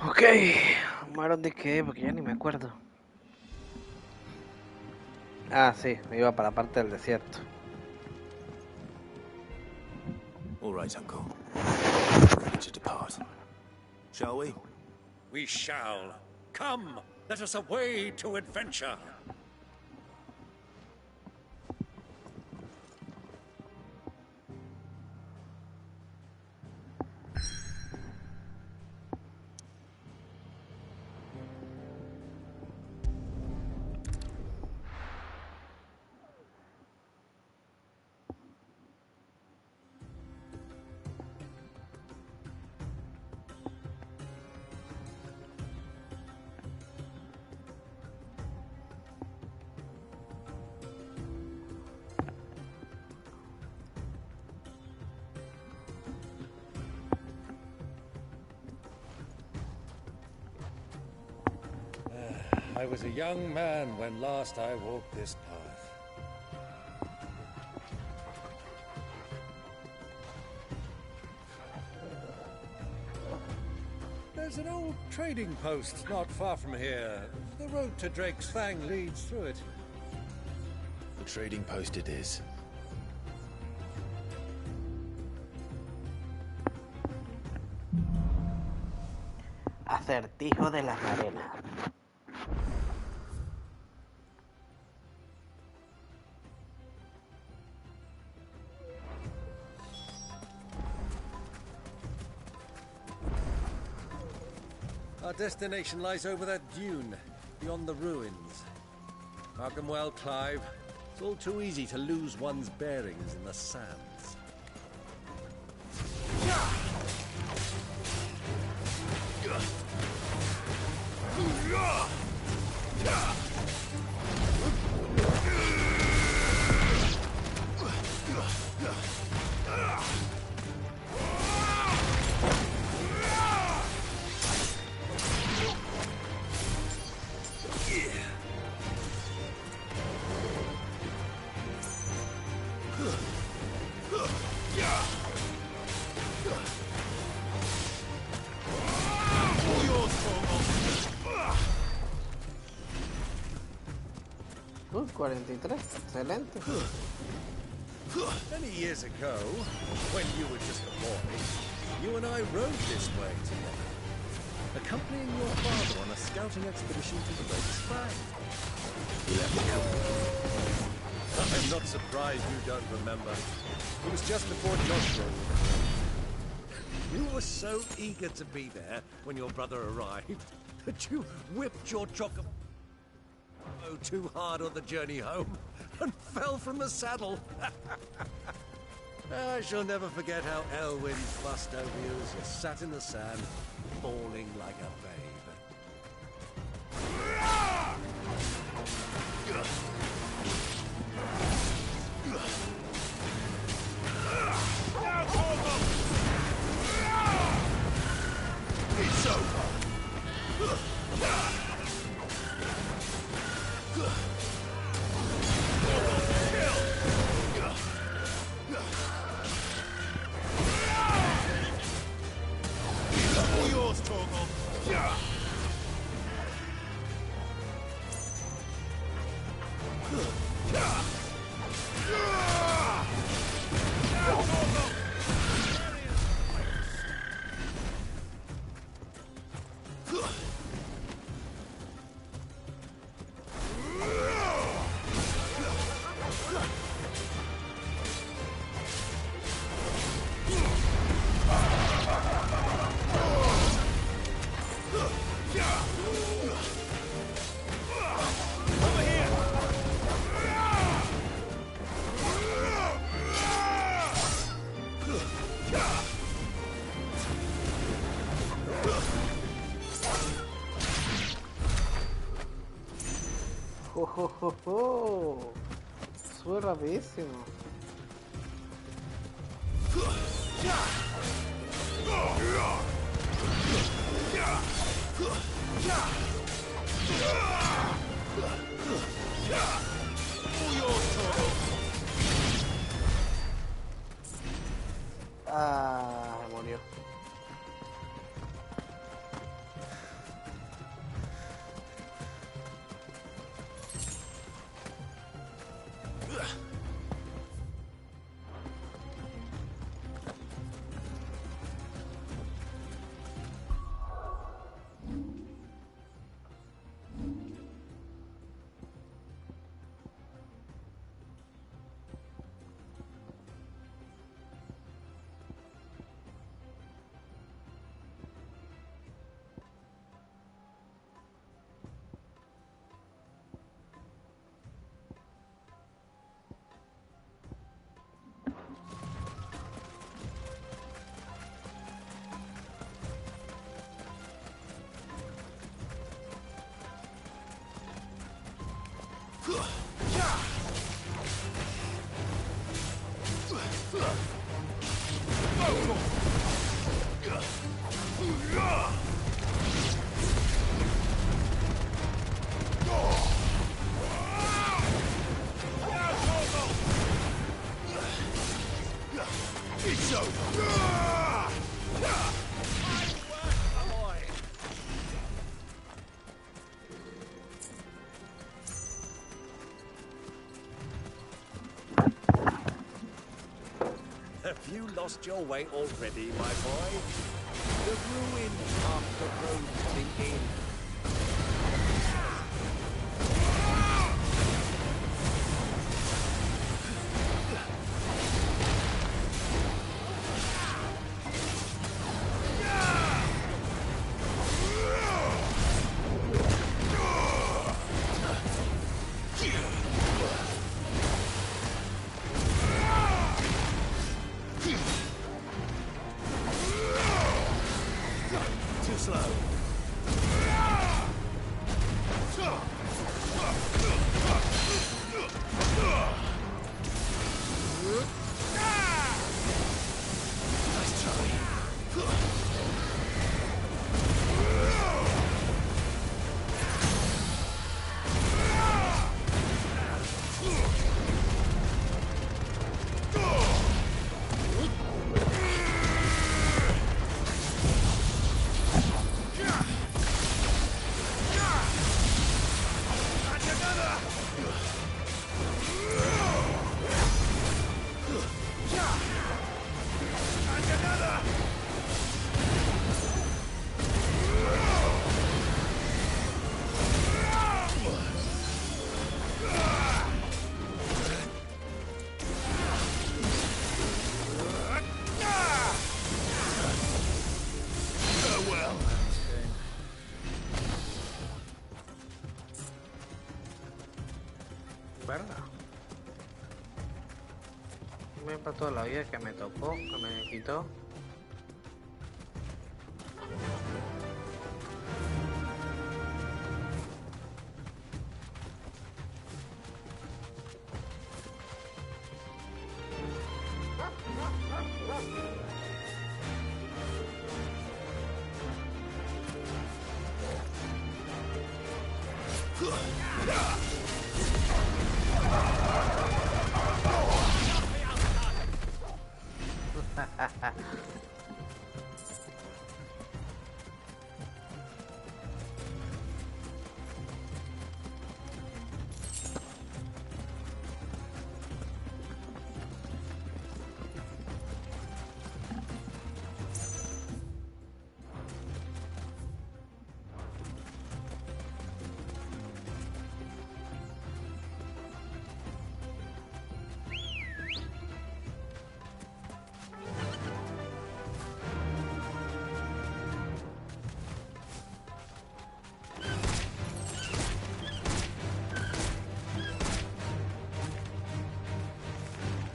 Ok, ¿Maron de qué? Porque ya ni me acuerdo. Ah, sí, me iba para la parte del desierto. All right, Uncle. Ready to depart. Shall we? We shall. Come, let us away to adventure. I was a young man when last I walked this path. There's an old trading post not far from here. The road to Drake's Fang leads through it. The trading post it is. Acertijo de las arenas. Our destination lies over that dune, beyond the ruins. Mark 'em well, Clive. It's all too easy to lose one's bearings in the sands. Uy, 43, excelente. Many years ago, when you were just a boy, you and I rode this way together, accompanying your father on a scouting expedition to the Drake's Fang. You let me come. I'm not surprised you don't remember. It was just before Josh rode with us. You were so eager to be there when your brother arrived that you whipped your chocolate too hard on the journey home and fell from the saddle. I shall never forget how Elwyn fussed over you as you sat in the sand, bawling like a babe. It's over. All yours, Torgal. Sube rapidísimo. Ah, se murió. It's over. Have you lost your way already, my boy? The ruins are the road to the inn. Too slow. Nice try. Verga. Me pasó la vida que me tocó, que me quitó.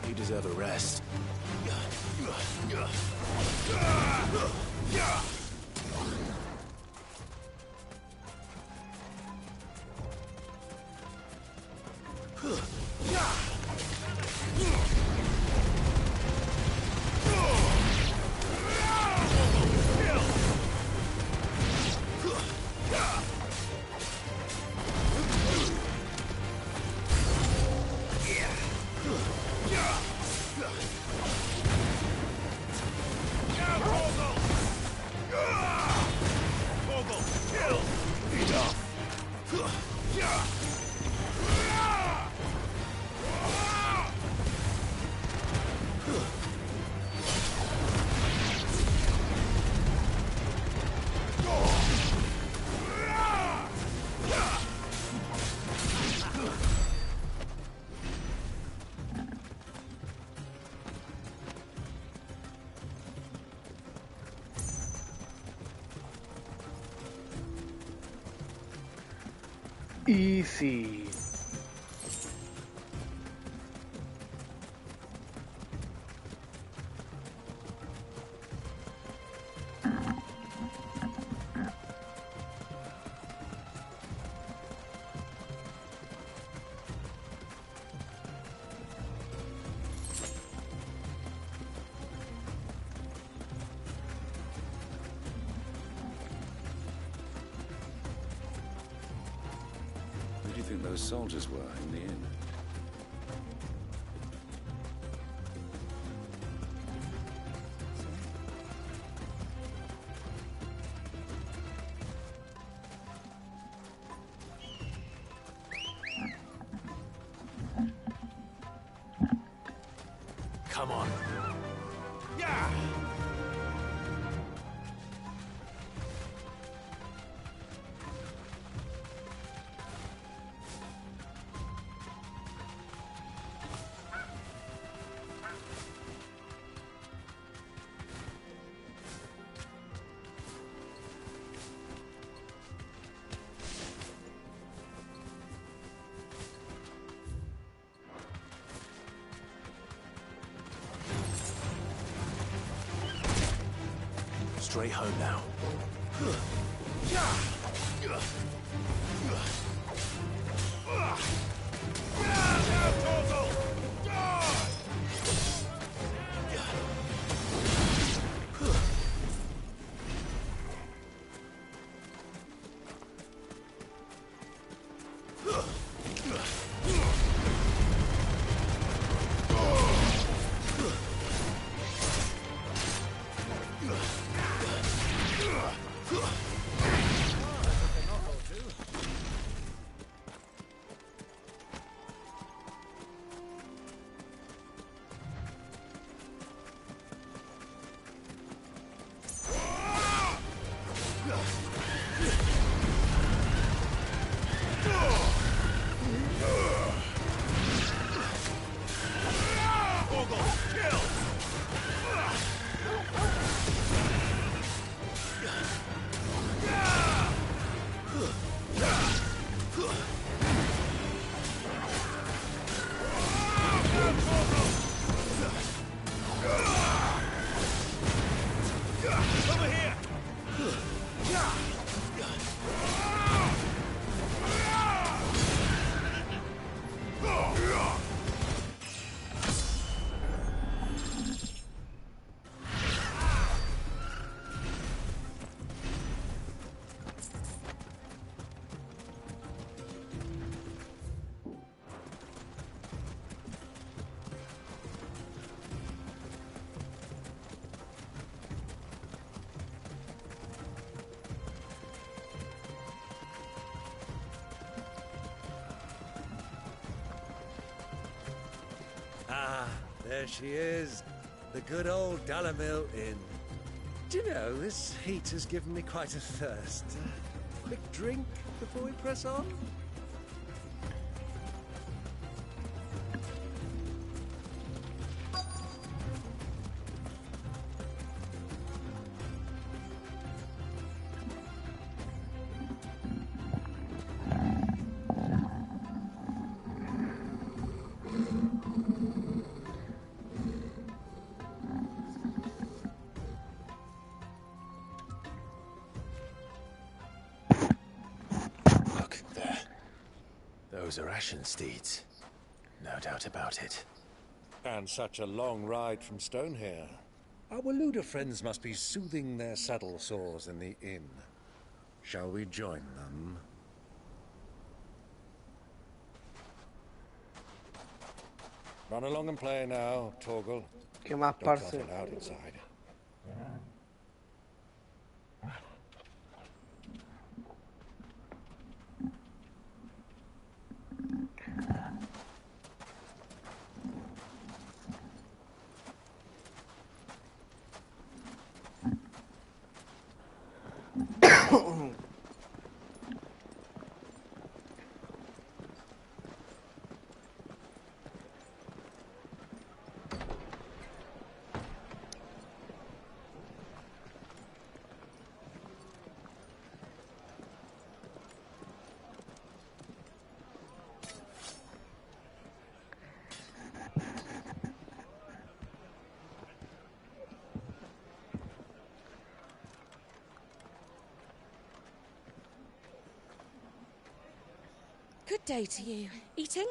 You deserve a rest. Easy. think those soldiers were in the inn? Come on. Yeah! Straight home now. Ah, there she is. The good old Dalamil Inn. Do you know, this heat has given me quite a thirst. Quick drink before we press on? Look, there. Those are Ashen steeds. No doubt about it. And such a long ride from Stonehair. Our Waluda friends must be soothing their saddle sores in the inn. Shall we join them? Run along and play now, Torgal. ¿Qué más, Don't parce? trot it out inside. Good day to you. Eating?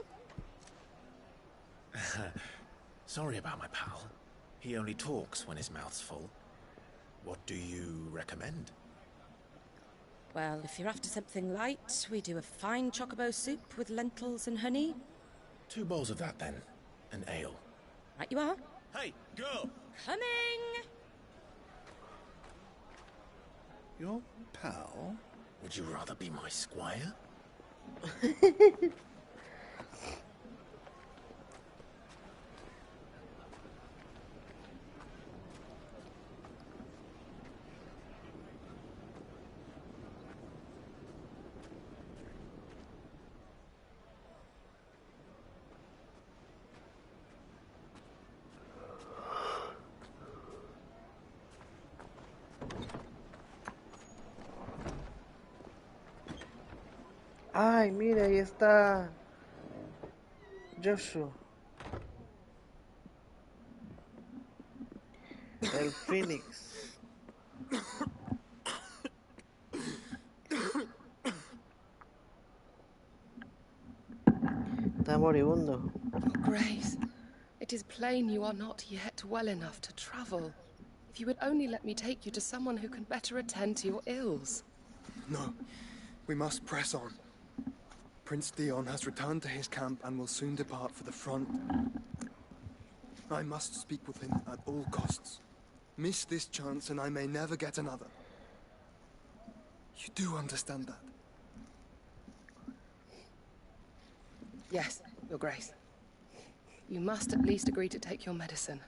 Sorry about my pal. He only talks when his mouth's full. What do you recommend? Well, if you're after something light, we do a fine chocobo soup with lentils and honey. 2 bowls of that, then. An ale. Right you are. Hey, girl! Coming! Your pal? Would you rather be my squire? Ay, mira, ahí está Joshua. El Phoenix. Está moribundo. Your Grace, it is plain you are not yet well enough to travel. If you would only let me take you to someone who can better attend to your ills. No, we must press on. Prince Dion has returned to his camp and will soon depart for the front. I must speak with him at all costs. Miss this chance and I may never get another. You do understand that? Yes, Your Grace. You must at least agree to take your medicine.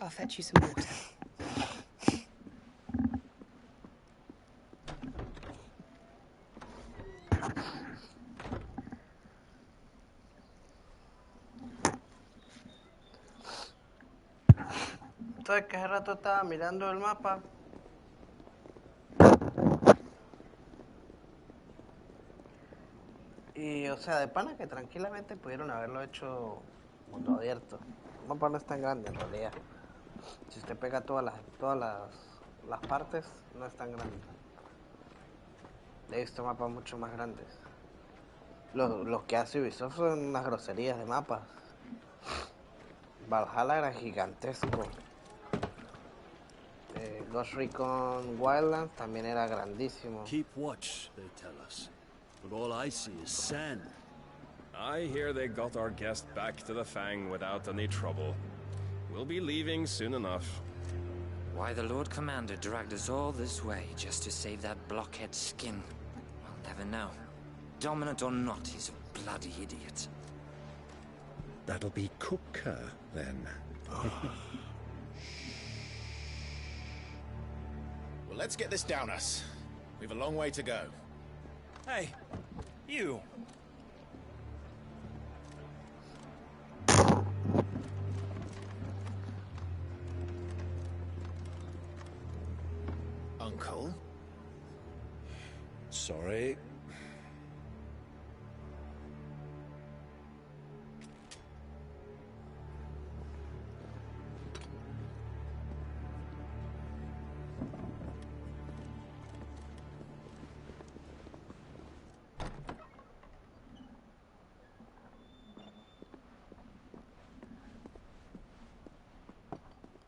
I'll fetch you some water. ¿Sabes que hace rato estaba mirando el mapa? Y, o sea, de pana que tranquilamente pudieron haberlo hecho mundo abierto. El mapa no es tan grande en realidad. Si usted pega todas las partes, no es tan grande. He visto mapas mucho más grandes. Los que hace Ubisoft son unas groserías de mapas. Valhalla era gigantesco. Ghost Recon Wildlands también era grandísimo. Keep watch, they tell us. But all I see is sand. I hear they got our guest back to the Fang without any trouble. We'll be leaving soon enough. Why the Lord Commander dragged us all this way just to save that blockhead skin, I'll never know. Dominant or not, he's a bloody idiot. That'll be Cooker, then. Well, let's get this down us. We've a long way to go. Hey, you. Uncle? Sorry.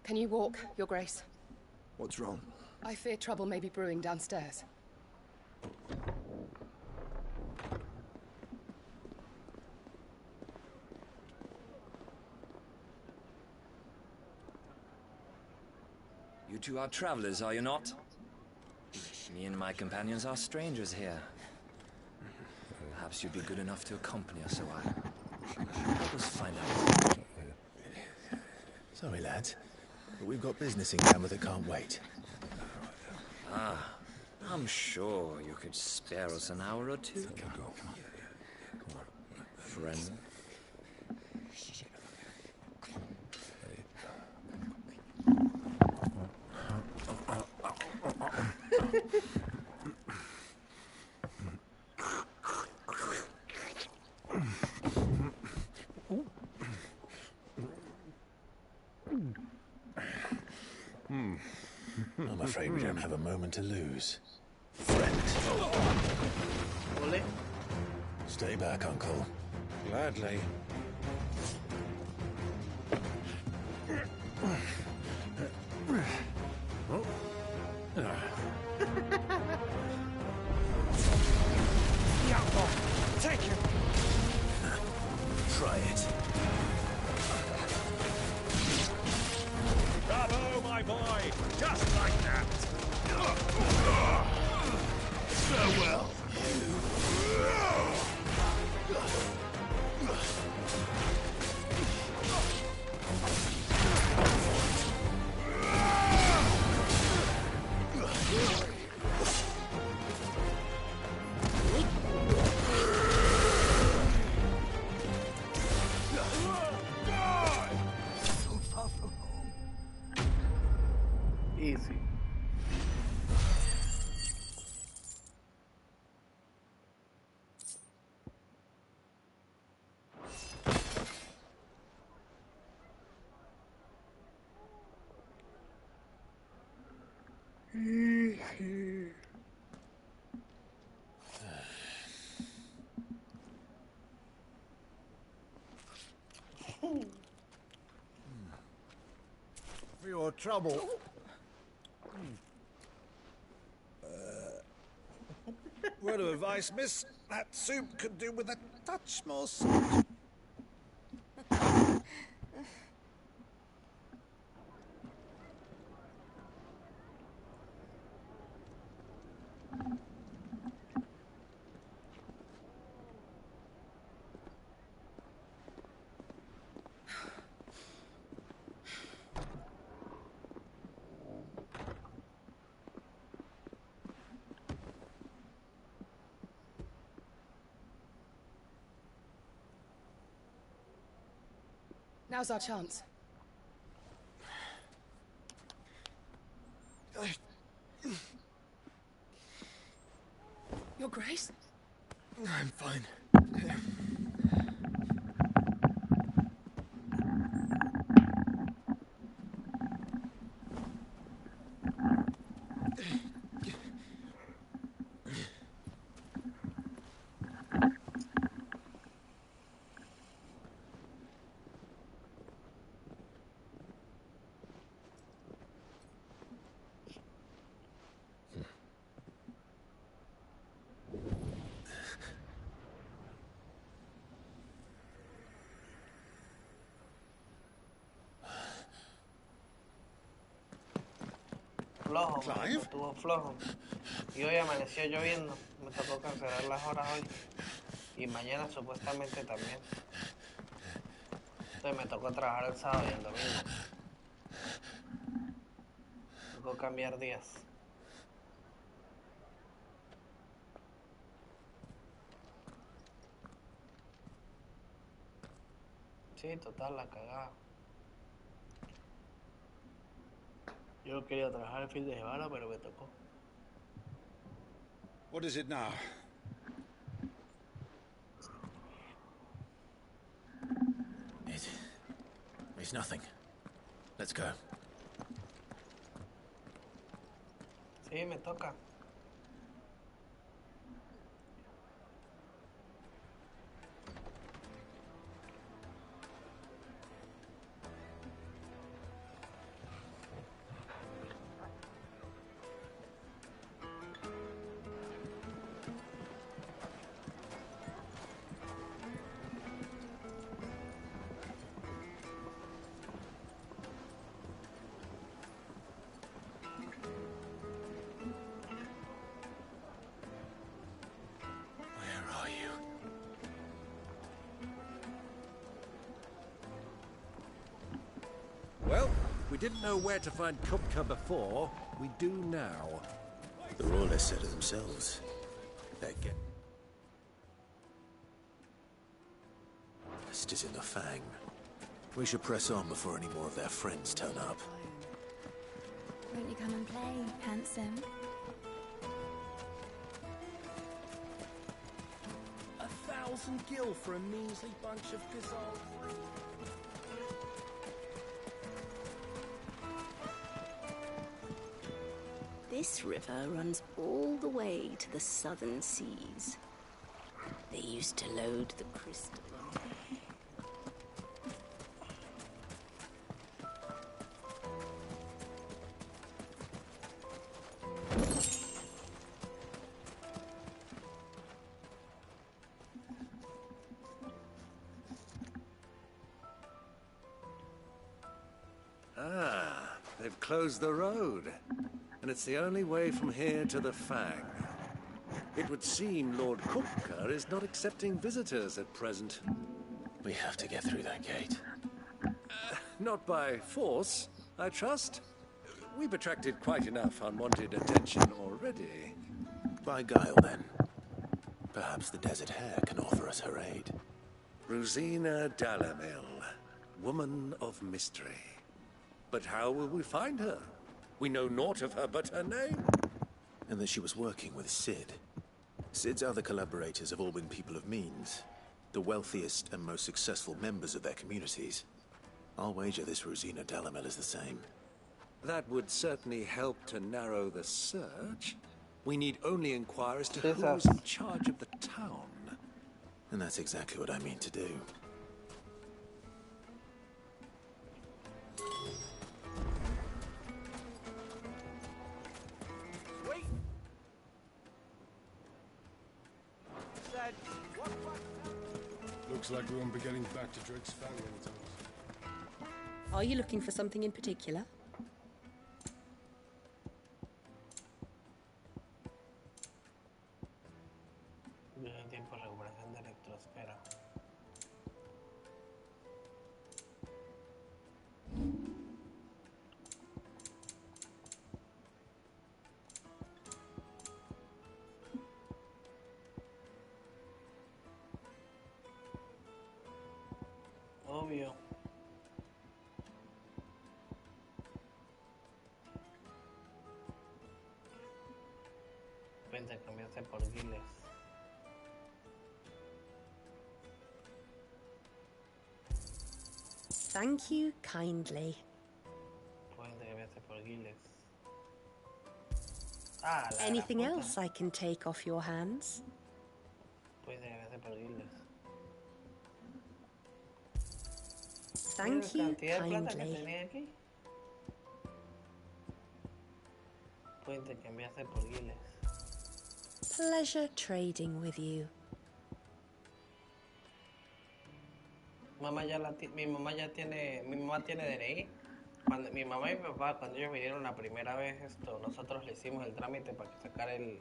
Can you walk, Your Grace? What's wrong? I fear trouble may be brewing downstairs. You two are travelers, are you not? Me and my companions are strangers here. Perhaps you'd be good enough to accompany us a while. Help us find out. Sorry, lads, but we've got business in camera that can't wait. Ah, I'm sure you could spare us an hour or two. Friend. I'm afraid we don't have a moment to lose. Friend. Ole. Stay back, Uncle. Gladly. your trouble. Word of advice, miss. That soup could do with a touch more salt. Now's our chance. Your Grace? I'm fine. Flojo, Clive? estuvo flojo. Y hoy amaneció lloviendo. Me tocó cancelar las horas hoy. Y mañana supuestamente también. Entonces me tocó trabajar el sábado y el domingo. Me tocó cambiar días. Sí, total, la cagada. Yo no quería trabajar el fin de semana, pero me tocó. What is it now? It's nothing. Let's go. Sí, me toca. Well, we didn't know where to find Kupka before. We do now. They're all less said of themselves. That guest is in the Fang. We should press on before any more of their friends turn up. Won't you come and play, handsome? 1,000 gil for a measly bunch of gazelles. This river runs all the way to the southern seas. They used to load the crystal on. Ah, they've closed the road. And it's the only way from here to the Fang. It would seem Lord Kupka is not accepting visitors at present. We have to get through that gate. Not by force, I trust. We've attracted quite enough unwanted attention already. By guile, then. Perhaps the Desert Hare can offer us her aid. Rosina Dalamil, woman of mystery. But how will we find her? We know naught of her but her name. And that she was working with Sid. Sid's other collaborators have all been people of means. The wealthiest and most successful members of their communities. I'll wager this Rosina Dalamel is the same. That would certainly help to narrow the search. We need only inquire as to who's in charge of the town. And that's exactly what I mean to do. ahead. Looks like we won't be getting back to Drake's family anytime soon. Are you looking for something in particular? Tiempo de recuperación de electrosfera. Obvio. Pueden cambiarse por giles. Thank you kindly. Pueden cambiarse por giles. Ah, la Anything gran puta. else I can take off your hands? Pueden cambiarse por giles. Thank La you cantidad de plata que kindly. tenía aquí. Pueden cambiarse por giles. Pleasure trading with you. Mi mamá tiene DNI. Mi mamá y mi papá, cuando ellos vinieron la primera vez, nosotros le hicimos el trámite para que sacara el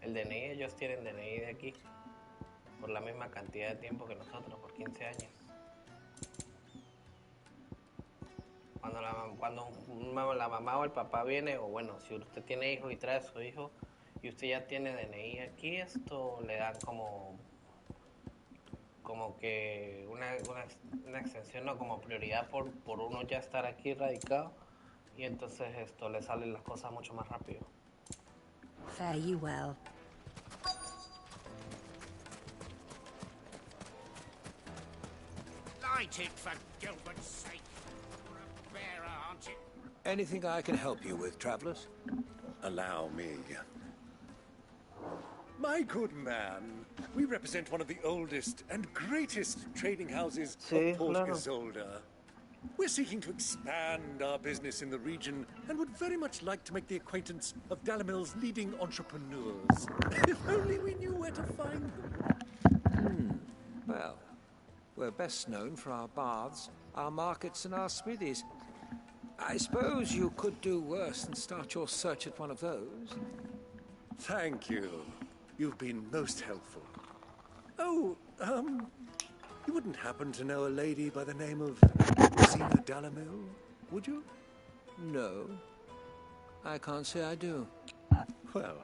DNI. Ellos tienen DNI de aquí por la misma cantidad de tiempo que nosotros, por 15 años. Cuando la mamá o el papá viene, o bueno, si usted tiene hijos y trae a su hijo y usted ya tiene DNI aquí, le dan como que una extensión, no, como prioridad por uno ya estar aquí radicado, y entonces le salen las cosas mucho más rápido. Fare you well. Light it, for Gilbert's sake. You're a bearer, aren't you? Anything I can help you with, travelers? Allow me. My good man, we represent one of the oldest and greatest trading houses Sí, of Port claro. Isolde. We're seeking to expand our business in the region and would very much like to make the acquaintance of Dalamil's leading entrepreneurs. If only we knew where to find them. Well, we're best known for our baths, our markets, and our smithies. I suppose you could do worse than start your search at one of those. Thank you. You've been most helpful. Oh, you wouldn't happen to know a lady by the name of Rosina Dalamil, would you? No, I can't say I do. Well,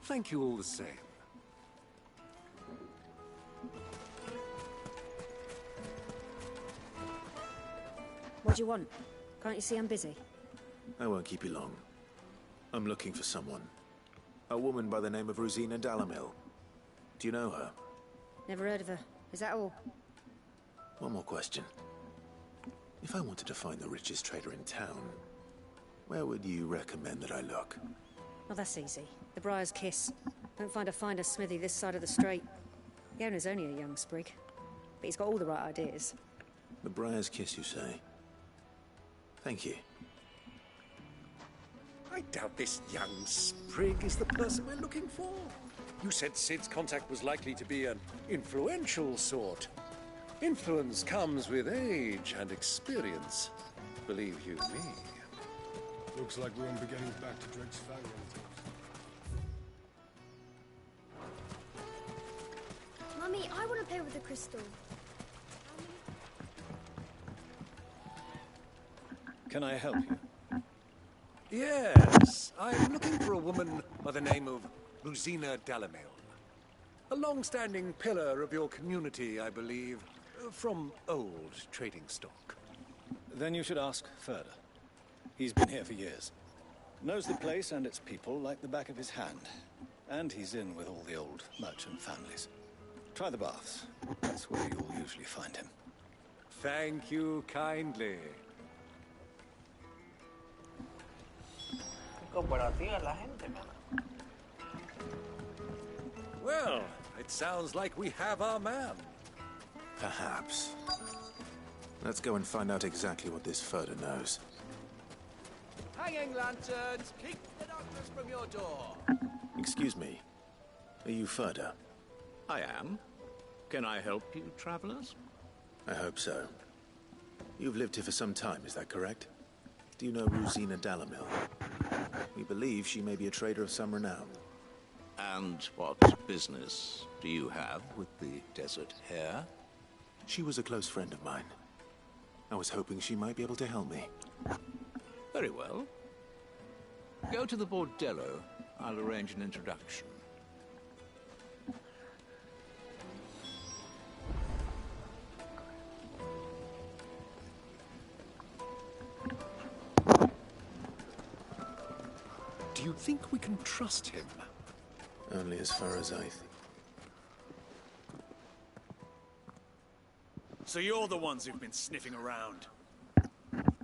thank you all the same. What do you want? Can't you see I'm busy? I won't keep you long. I'm looking for someone. A woman by the name of Rosina Dalamil. Do you know her? Never heard of her. Is that all? One more question. If I wanted to find the richest trader in town, where would you recommend that I look? Well, that's easy. The Briar's Kiss. Don't find a finer smithy this side of the strait. The owner's only a young sprig, but he's got all the right ideas. The Briar's Kiss, you say? Thank you. I doubt this young sprig is the person we're looking for. You said Sid's contact was likely to be an influential sort. Influence comes with age and experience, believe you me. Looks like we won't be getting back to Drake's family anytime soon. Mummy, I want to play with the crystal. Can I help you? Yes, I'm looking for a woman by the name of Rosina Dalamil. A long-standing pillar of your community, I believe, from old trading stock. Then you should ask Ferda. He's been here for years. Knows the place and its people like the back of his hand. And he's in with all the old merchant families. Try the baths. That's where you'll usually find him. Thank you kindly. Cooperativa la gente, man. Well, it sounds like we have our man. Perhaps. Let's go and find out exactly what this Ferda knows. Hanging lanterns! Keep the darkness from your door! Excuse me. Are you Ferda? I am. Can I help you, travelers? I hope so. You've lived here for some time, is that correct? Do you know Rosina Dalamil? We believe she may be a trader of some renown. And what business do you have with the desert hare? She was a close friend of mine. I was hoping she might be able to help me. Very well. Go to the bordello. I'll arrange an introduction. Do you think we can trust him? Only as far as I think. So you're the ones who've been sniffing around?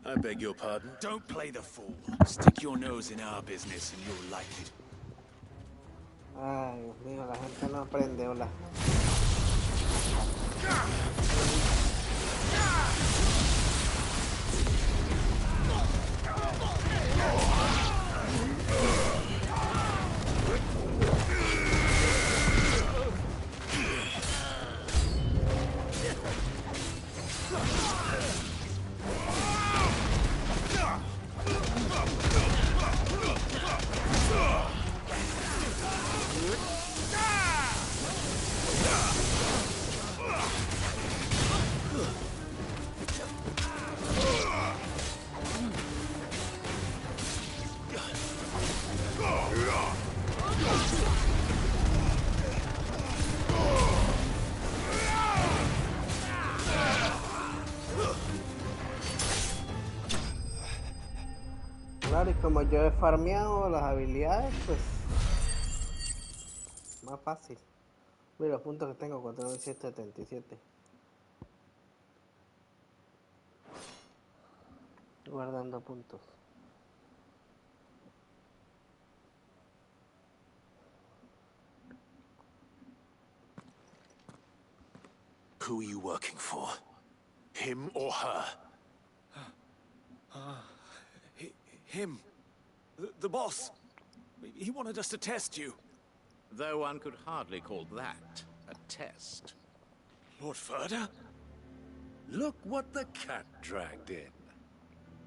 I beg your pardon? Don't play the fool. Stick your nose in our business and you'll like it. Ay, Dios mío, la gente no aprende, hola. Claro, y como yo he farmeado las habilidades, pues más fácil. Mira los puntos que tengo, 4777. Guardando puntos. Who are you working for? Him or her? Him. The boss. He wanted us to test you. Though one could hardly call that a test. Lord Ferda? Look what the cat dragged in.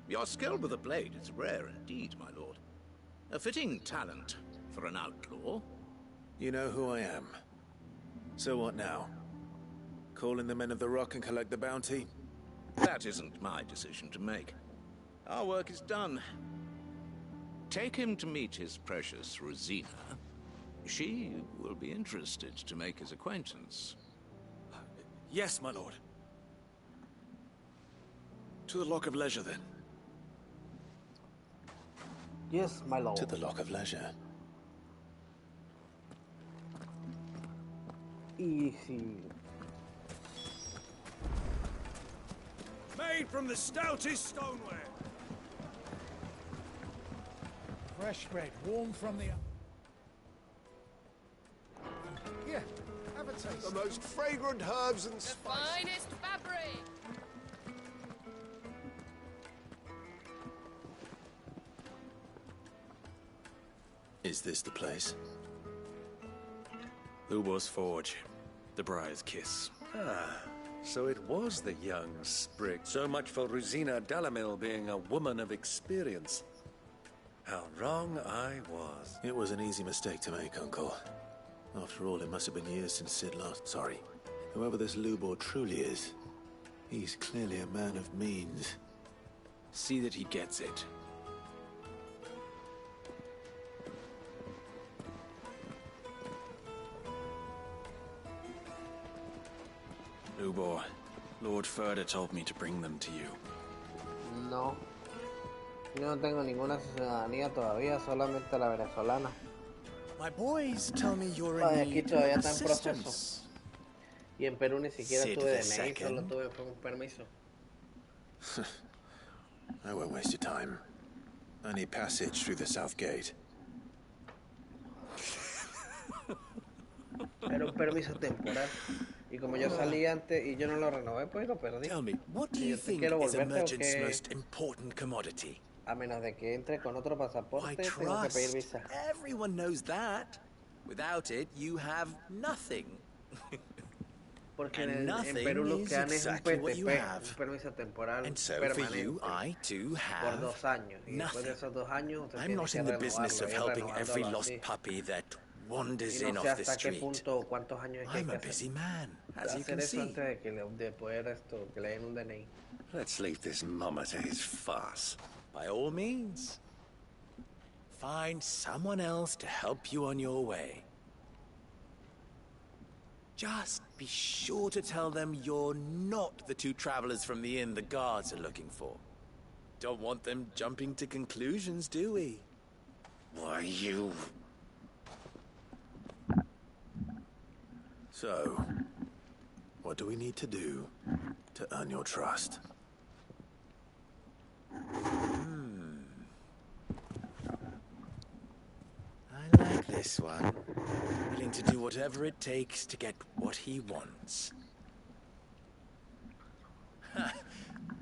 Your skill with the blade is rare indeed, my lord. A fitting talent for an outlaw. You know who I am. So what now? Call in the men of the Rock and collect the bounty? That isn't my decision to make. Our work is done. Take him to meet his precious Rosina. She will be interested to make his acquaintance. Yes, my lord. To the Lock of Leisure, then. Yes, my lord. To the Lock of Leisure. Easy. Made from the stoutest stoneware. Fresh bread, warm from the... Here, have a taste. The most fragrant herbs and spices. Finest fabric! Is this the place? Lubo's Forge. The Briar's Kiss. Ah, so it was the young sprig. So much for Rosina Dalamil being a woman of experience. How wrong I was. It was an easy mistake to make, Uncle. After all, it must have been years since Sid last... Sorry. Whoever this Lubor truly is, he's clearly a man of means. See that he gets it. Lubor, Lord Ferda told me to bring them to you. No. Yo no tengo ninguna ciudadanía todavía, solamente la venezolana. My boys tell me you're Ay, in aquí need todavía of está en proceso. assistance. Y en Perú ni siquiera Sid tuve the DNI, solo second. tuve fue un permiso. I won't waste your time. I need passage through the south gate. Era un permiso temporal. Y como yo salí antes y yo no lo renové, pues lo perdí. Tell me, what do Si you yo te think quiero is a volver, tengo merchant's que... most important commodity? A menos de que entre con otro pasaporte, Why, tengo que pedir trust. visa. Everyone knows that. Without it, you have nothing. Porque And en nothing Perú lo que is dan es un exactly what you PTP, have. un permiso temporal And so for you, permanente I too por have 2 años. Y después de nothing. esos 2 años usted I'm tiene not que in the business renovarlo, of ir helping every renovándolo lost así. puppy that Y wanders no in sé off the hasta qué street. punto, cuántos años es que hay I'm que a busy man, as you hacer can eso see. antes de que de poder que le den un DNI. Let's leave this mummer to his farce. By all means. Find someone else to help you on your way. Just be sure to tell them you're not the 2 travelers from the inn the guards are looking for. Don't want them jumping to conclusions, do we? Why, you... So, what do we need to do to earn your trust? I like this one. Willing to do whatever it takes to get what he wants.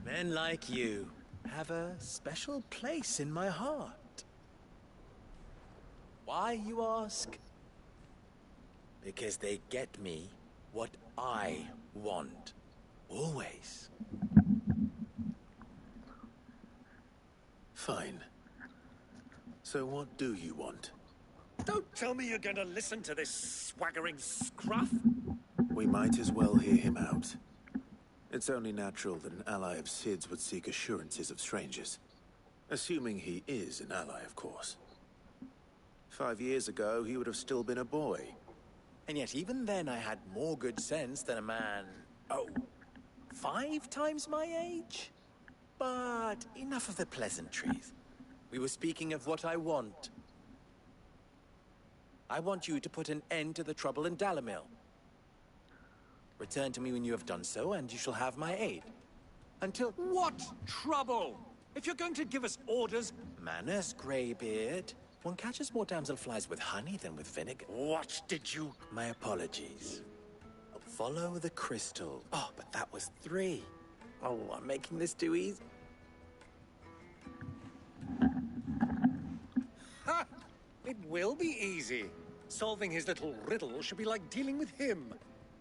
Men like you have a special place in my heart. Why, you ask? Because they get me what I want. Always. Fine. So what do you want? Don't tell me you're going to listen to this swaggering scruff. We might as well hear him out. It's only natural that an ally of Sid's would seek assurances of strangers. Assuming he is an ally, of course. 5 years ago, he would have still been a boy. And yet even then I had more good sense than a man... 5 times my age? But enough of the pleasantries. We were speaking of what I want. I want you to put an end to the trouble in Dalamil. Return to me when you have done so, and you shall have my aid. Until... What trouble? If you're going to give us orders... Manners, Greybeard. One catches more damselflies with honey than with vinegar. What did you... My apologies. Follow the crystal. Oh, but that was 3. Oh, I'm making this too easy. Ha! It will be easy. Solving his little riddle should be like dealing with him.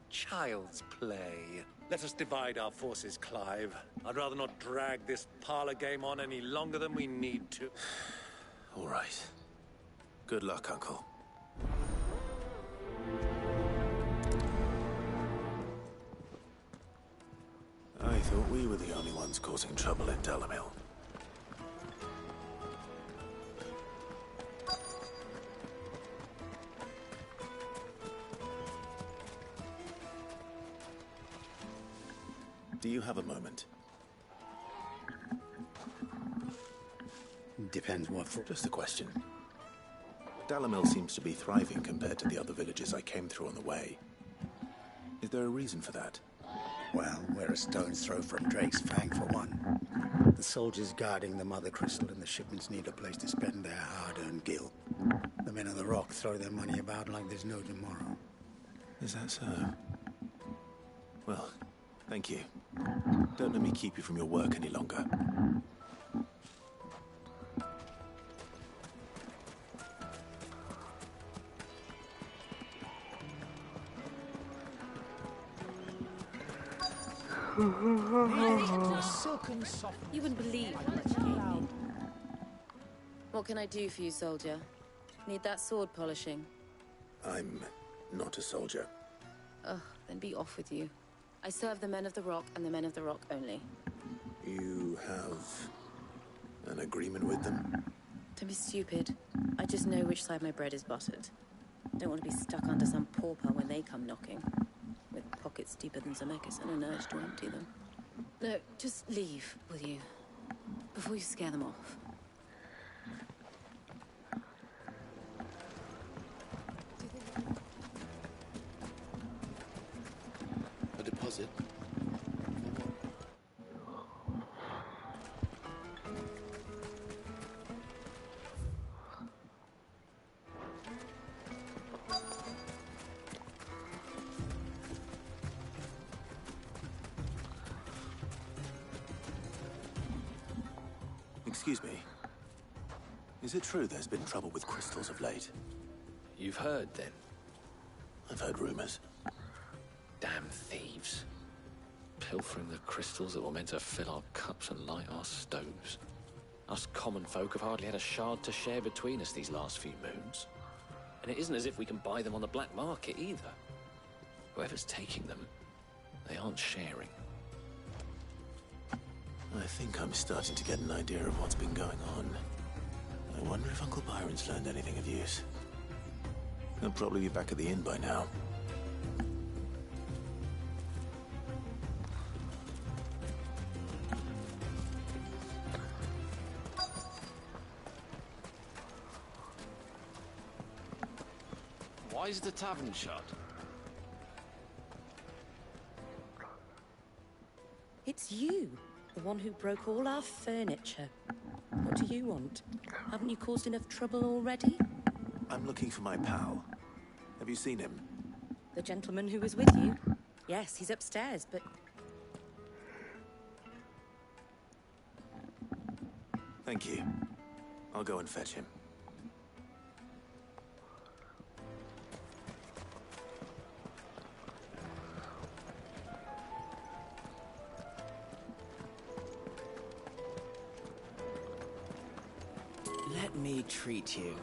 Child's play. Let us divide our forces, Clive. I'd rather not drag this parlor game on any longer than we need to. All right. Good luck, Uncle. I thought we were the only ones causing trouble in Dalamil. Do you have a moment? Depends what for. Just a question. Dalamil seems to be thriving compared to the other villages I came through on the way. Is there a reason for that? Well, we're a stone's throw from Drake's Fang, for one. The soldiers guarding the Mother Crystal and the shipments need a place to spend their hard-earned gil. The men of the Rock throw their money about like there's no tomorrow. Is that so? Well, thank you. Don't let me keep you from your work any longer. You wouldn't believe how much you gave me. What can I do for you, soldier? Need that sword polishing? I'm not a soldier. Ugh, then be off with you. I serve the men of the Rock and the men of the Rock only. You have an agreement with them? Don't be stupid. I just know which side my bread is buttered. Don't want to be stuck under some pauper when they come knocking. With pockets deeper than Zemeckis and an urge to empty them. No, just leave, will you? Before you scare them off. A deposit? Excuse me. Is it true there's been trouble with crystals of late? You've heard, then? I've heard rumors. Damn thieves. Pilfering the crystals that were meant to fill our cups and light our stoves. Us common folk have hardly had a shard to share between us these last few moons. And it isn't as if we can buy them on the black market either. Whoever's taking them, they aren't sharing. I think I'm starting to get an idea of what's been going on. I wonder if Uncle Byron's learned anything of use. He'll probably be back at the inn by now. Why is the tavern shut? It's you, the one who broke all our furniture. What do you want? Haven't you caused enough trouble already? I'm looking for my pal. Have you seen him? The gentleman who was with you? Yes, he's upstairs, but... Thank you. I'll go and fetch him. Let me treat you.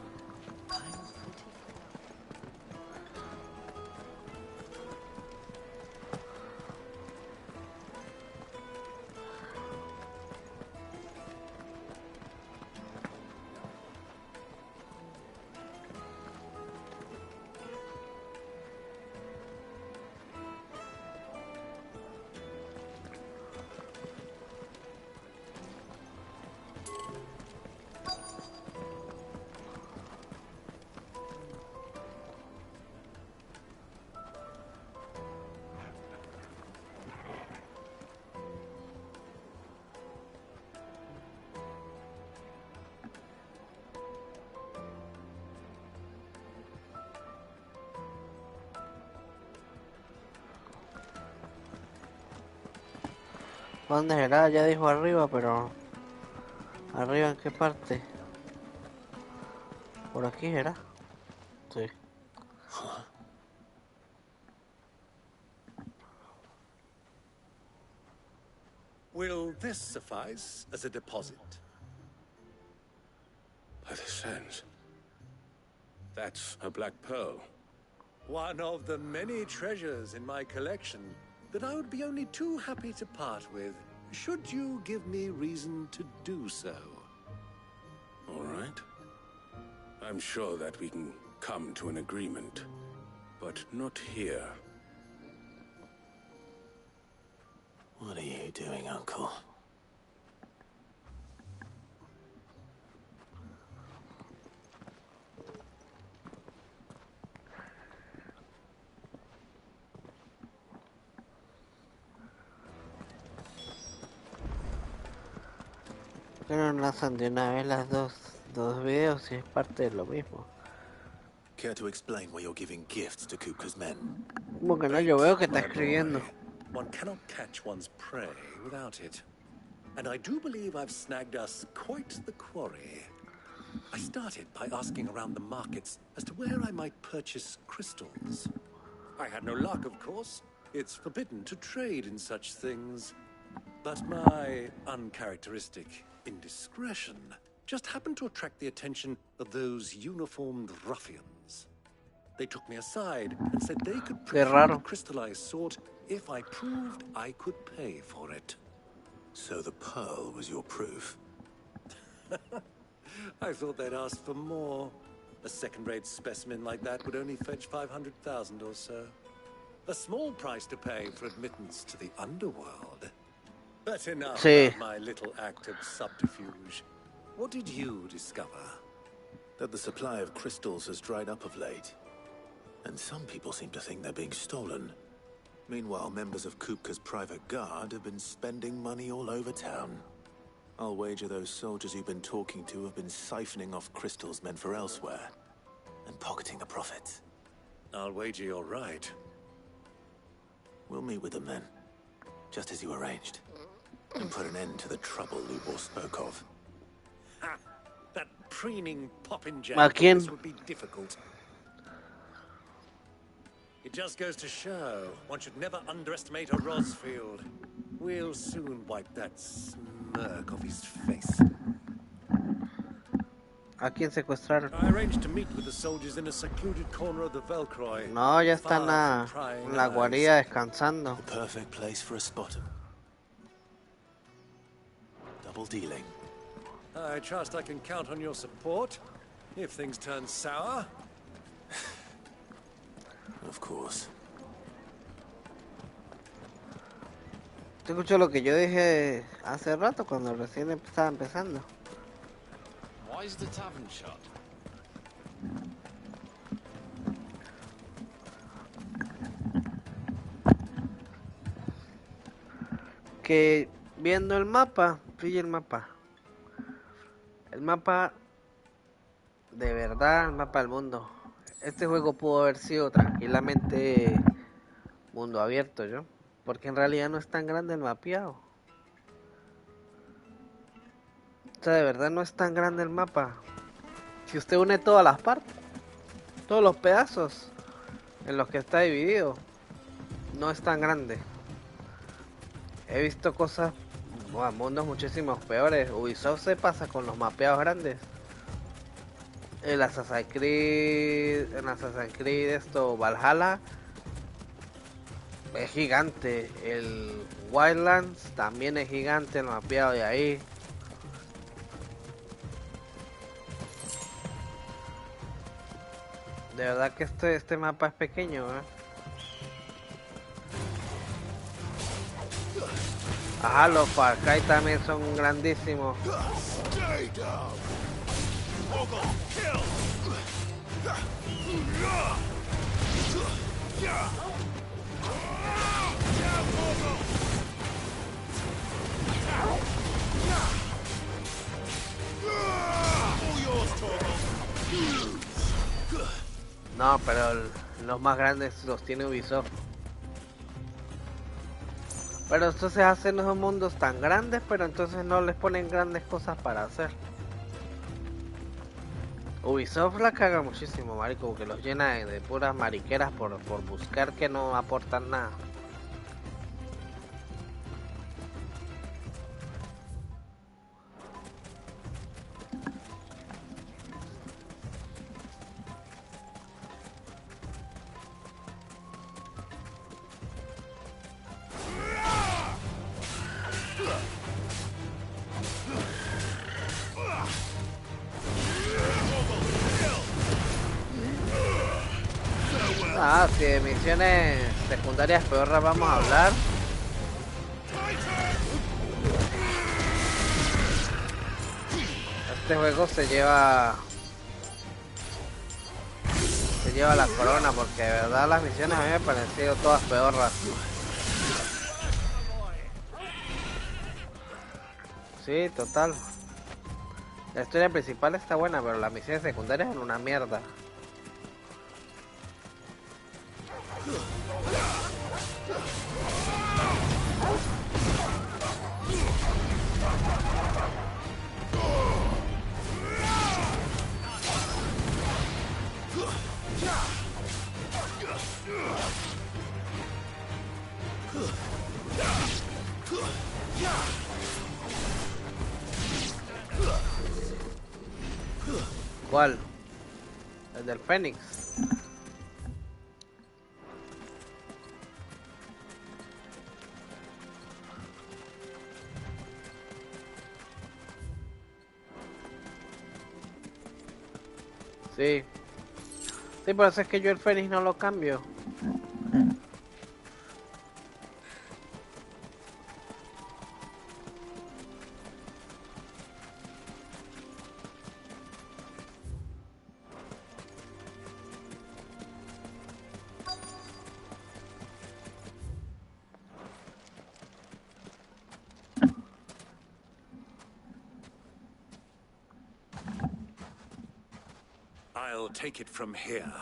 ¿Dónde será? Ya dijo arriba, pero... ¿Arriba en qué parte? ¿Por aquí será? Sí. Will this suffice as a deposit? By the sands. That's a black pearl. One of the many treasures in my collection that I would be only too happy to part with, should you give me reason to do so. All right. I'm sure that we can come to an agreement, but not here. What are you doing, Uncle? ¿Por qué no lanzan de una vez las dos videos si es parte de lo mismo? Care to explain why you're giving gifts to Kupka's men? Como que no, yo veo que está escribiendo. One cannot catch one's prey without it. And I do believe I've snagged us quite the quarry. I started by asking around the markets as to where I might purchase crystals. I had no luck, of course. It's forbidden to trade in such things. But my uncharacteristic indiscretion just happened to attract the attention of those uniformed ruffians. They took me aside and said they could procure the crystallized sort if I proved I could pay for it. So the pearl was your proof? I thought they'd ask for more. A second-rate specimen like that would only fetch 500,000 or so. A small price to pay for admittance to the underworld. But enough about my little act of subterfuge. What did you discover? That the supply of crystals has dried up of late. And some people seem to think they're being stolen. Meanwhile, members of Kupka's private guard have been spending money all over town. I'll wager those soldiers you've been talking to have been siphoning off crystals meant for elsewhere, and pocketing the profits. I'll wager you're right. We'll meet with them then, just as you arranged, and put an end to the trouble Lubor spoke of. Ha! That preening popinjay ¿A quién? would be difficult. It just goes to show one should never underestimate a Rosfield. We'll soon wipe that smirk off his face. ¿A quién secuestraron? I arranged to meet with the soldiers in a secluded corner of the Velcroy. No, ya están en la guarida descansando. The perfect place for a spot 'em. Double dealing. I trust I can count on your support if things turn sour. Of course. ¿Te escuchó lo que yo dije hace rato cuando recién estaba empezando? Why is the tavern shut? Que viendo el mapa, pille el mapa. El mapa de verdad, el mapa del mundo. Este juego pudo haber sido tranquilamente mundo abierto, ¿yo? Porque en realidad no es tan grande el mapeado. O sea, de verdad no es tan grande el mapa. Si usted une todas las partes, todos los pedazos en los que está dividido, no es tan grande. He visto cosas, bueno, mundos muchísimos peores. Ubisoft se pasa con los mapeados grandes. En Assassin's Creed esto, Valhalla es gigante. El Wildlands también es gigante, el mapeado de ahí. De verdad que este mapa es pequeño, ¿eh? Ajá, los Far Cry también son grandísimos. No, pero los más grandes los tiene Ubisoft. Pero entonces hacen esos mundos tan grandes, pero entonces no les ponen grandes cosas para hacer. Ubisoft la caga muchísimo, marico, que los llena de puras mariqueras por buscar que no aportan nada. Ah, si de misiones secundarias peor vamos a hablar. Este juego se lleva la corona porque de verdad las misiones a mí me han parecido todas peorras. Sí, total. La historia principal está buena, pero las misiones secundarias son una mierda. ¿Cuál? El del Fénix. Sí. Sí, por eso es que yo el Fénix no lo cambio. I'll take it from here.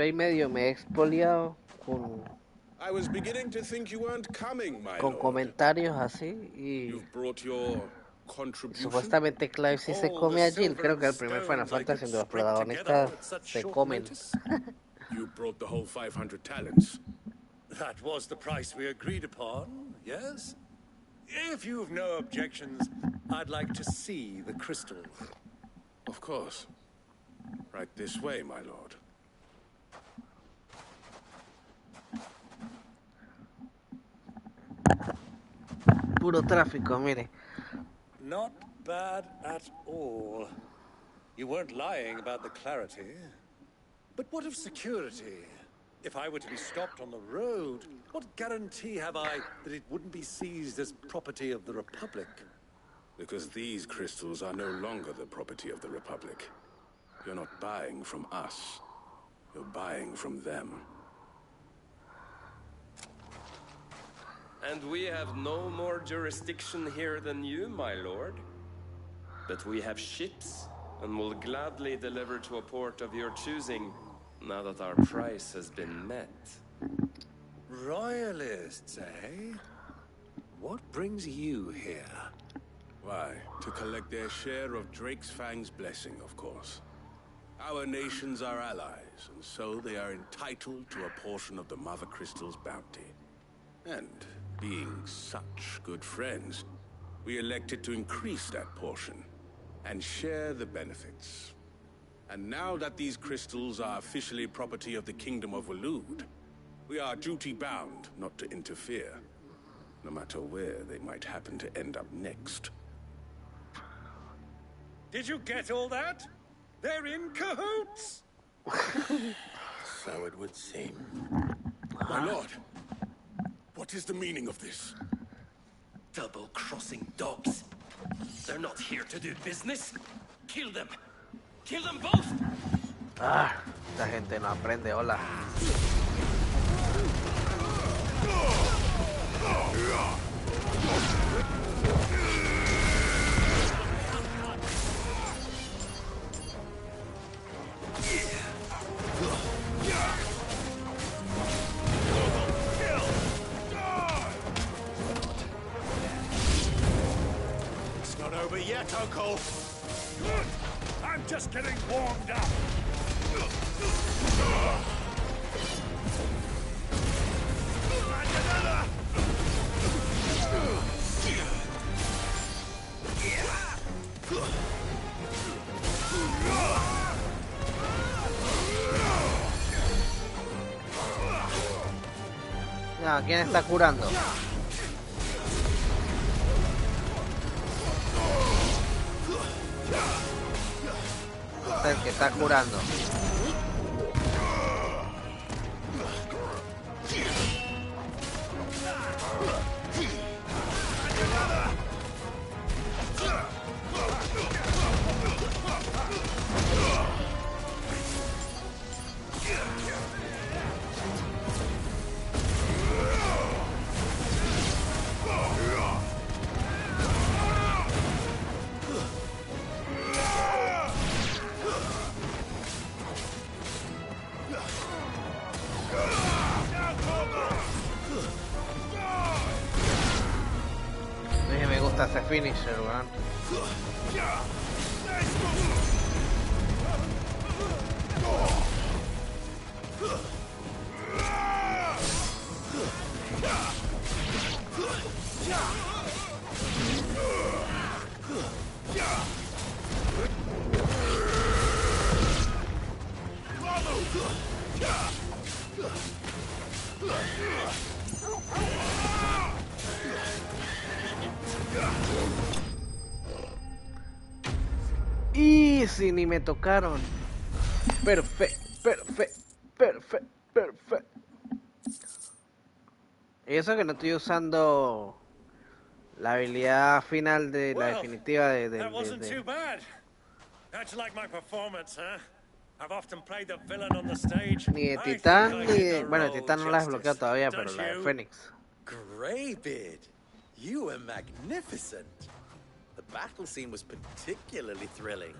Yo ahí medio me he expoliado con I was beginning to think you weren't coming, my lord. comentarios así y You've brought your contribution. supuestamente Clive sí se come a Jill. Creo que el primer Final Fantasy donde los protagonistas se comen. You brought the whole 500 talents. That was the price we agreed upon, yes? If you've no objections, I'd like to see the crystals. Of course. Right this way, my lord. Puro tráfico, mire. Not bad at all. You weren't lying about the clarity. But what of security? If I were to be stopped on the road, what guarantee have I that it wouldn't be seized as property of the Republic? Because these crystals are no longer the property of the Republic. You're not buying from us. You're buying from them. And we have no more jurisdiction here than you, my lord. But we have ships, and will gladly deliver to a port of your choosing, now that our price has been met. Royalists, eh? What brings you here? Why, to collect their share of Drake's Fang's blessing, of course. Our nations are allies, and so they are entitled to a portion of the Mother Crystal's bounty. And being such good friends, we elected to increase that portion and share the benefits. And now that these crystals are officially property of the Kingdom of Waloed, we are duty-bound not to interfere, no matter where they might happen to end up next. Did you get all that? They're in cahoots! So it would seem. My lord, what is the meaning of this? Double-crossing dogs. They're not here to do business. Kill them. Kill them both! Ah, esta gente no aprende, hola. It's not over yet, Uncle. Good. I'm just getting warmed up. Ya, ¿quién está curando? Este es el que está curando. Me gusta ese finisher, weón. Y si ni me tocaron. Perfecto. Y eso que no estoy usando la habilidad final de la definitiva That wasn't too bad. How'd you like my performance, huh? I've often played the villain on the stage. Ni de Titán, ni de... Bueno, de Titán no la he desbloqueado todavía, pero la de Fénix. Greybeard, you were magnificent. The battle scene was particularly thrilling.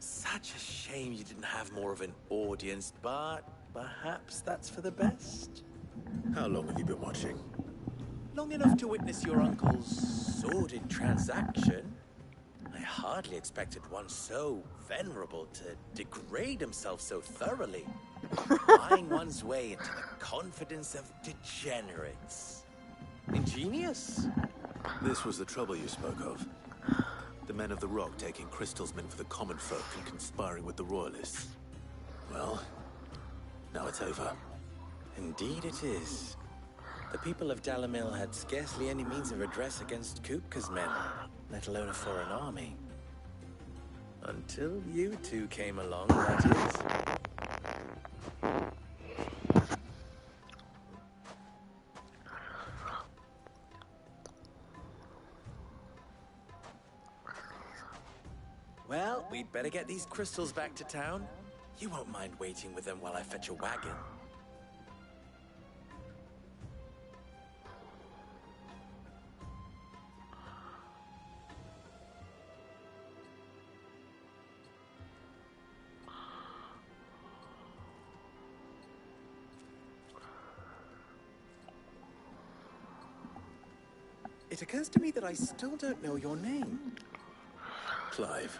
Such a shame you didn't have more of an audience, but perhaps that's for the best. How long have you been watching? Long enough to witness your uncle's sordid transaction. I hardly expected one so venerable to degrade himself so thoroughly. Buying one's way into the confidence of degenerates. Ingenious. This was the trouble you spoke of. The men of the Rock taking crystals meant for the common folk and conspiring with the royalists. Well, now it's over. Indeed it is. The people of Dalamil had scarcely any means of redress against Kupka's men, let alone a foreign army. Until you two came along, that is. Well, we'd better get these crystals back to town. You won't mind waiting with them while I fetch a wagon. It occurs to me that I still don't know your name. Clive.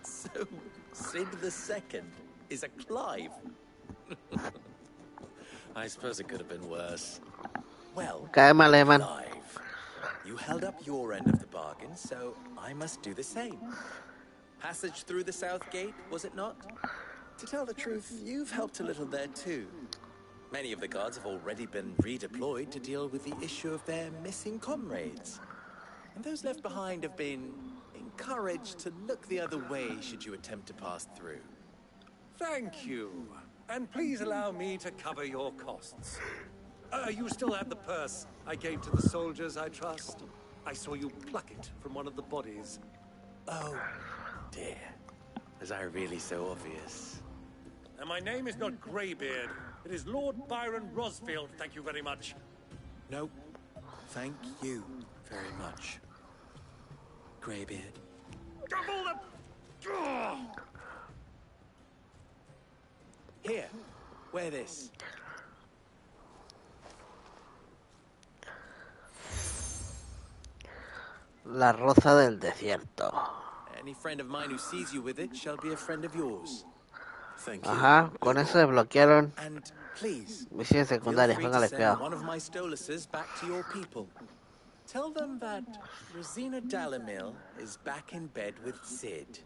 So, Sid the Second is a Clive. I suppose it could have been worse. Well, Clive, you held up your end of the bargain, so I must do the same. Passage through the South Gate, was it not? To tell the truth, you've helped a little there too. Many of the guards have already been redeployed to deal with the issue of their missing comrades. And those left behind have been encouraged to look the other way should you attempt to pass through. Thank you. And please allow me to cover your costs. You still have the purse I gave to the soldiers, I trust? I saw you pluck it from one of the bodies. Oh, dear. Was I really so obvious? And my name is not Greybeard. It is Lord Byron Rosfield, thank you very much. No, thank you very much, Greybeard. Here, wear this. La rosa del desierto. Any friend of mine who sees you with it shall be a friend of yours. Ajá, con eso desbloquearon And please, misiones secundarias. Póngale cuidado. one of my stoluses back to your people. Tell them that Rosina Dalamil is back in bed with Sid.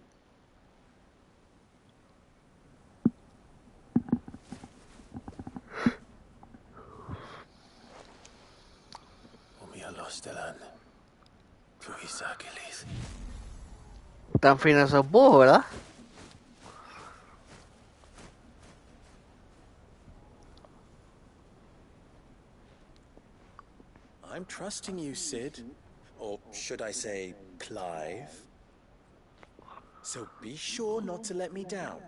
Tan finos esos búhos, ¿verdad? I'm trusting you, Sid. Or should I say, Clive? So be sure not to let me down.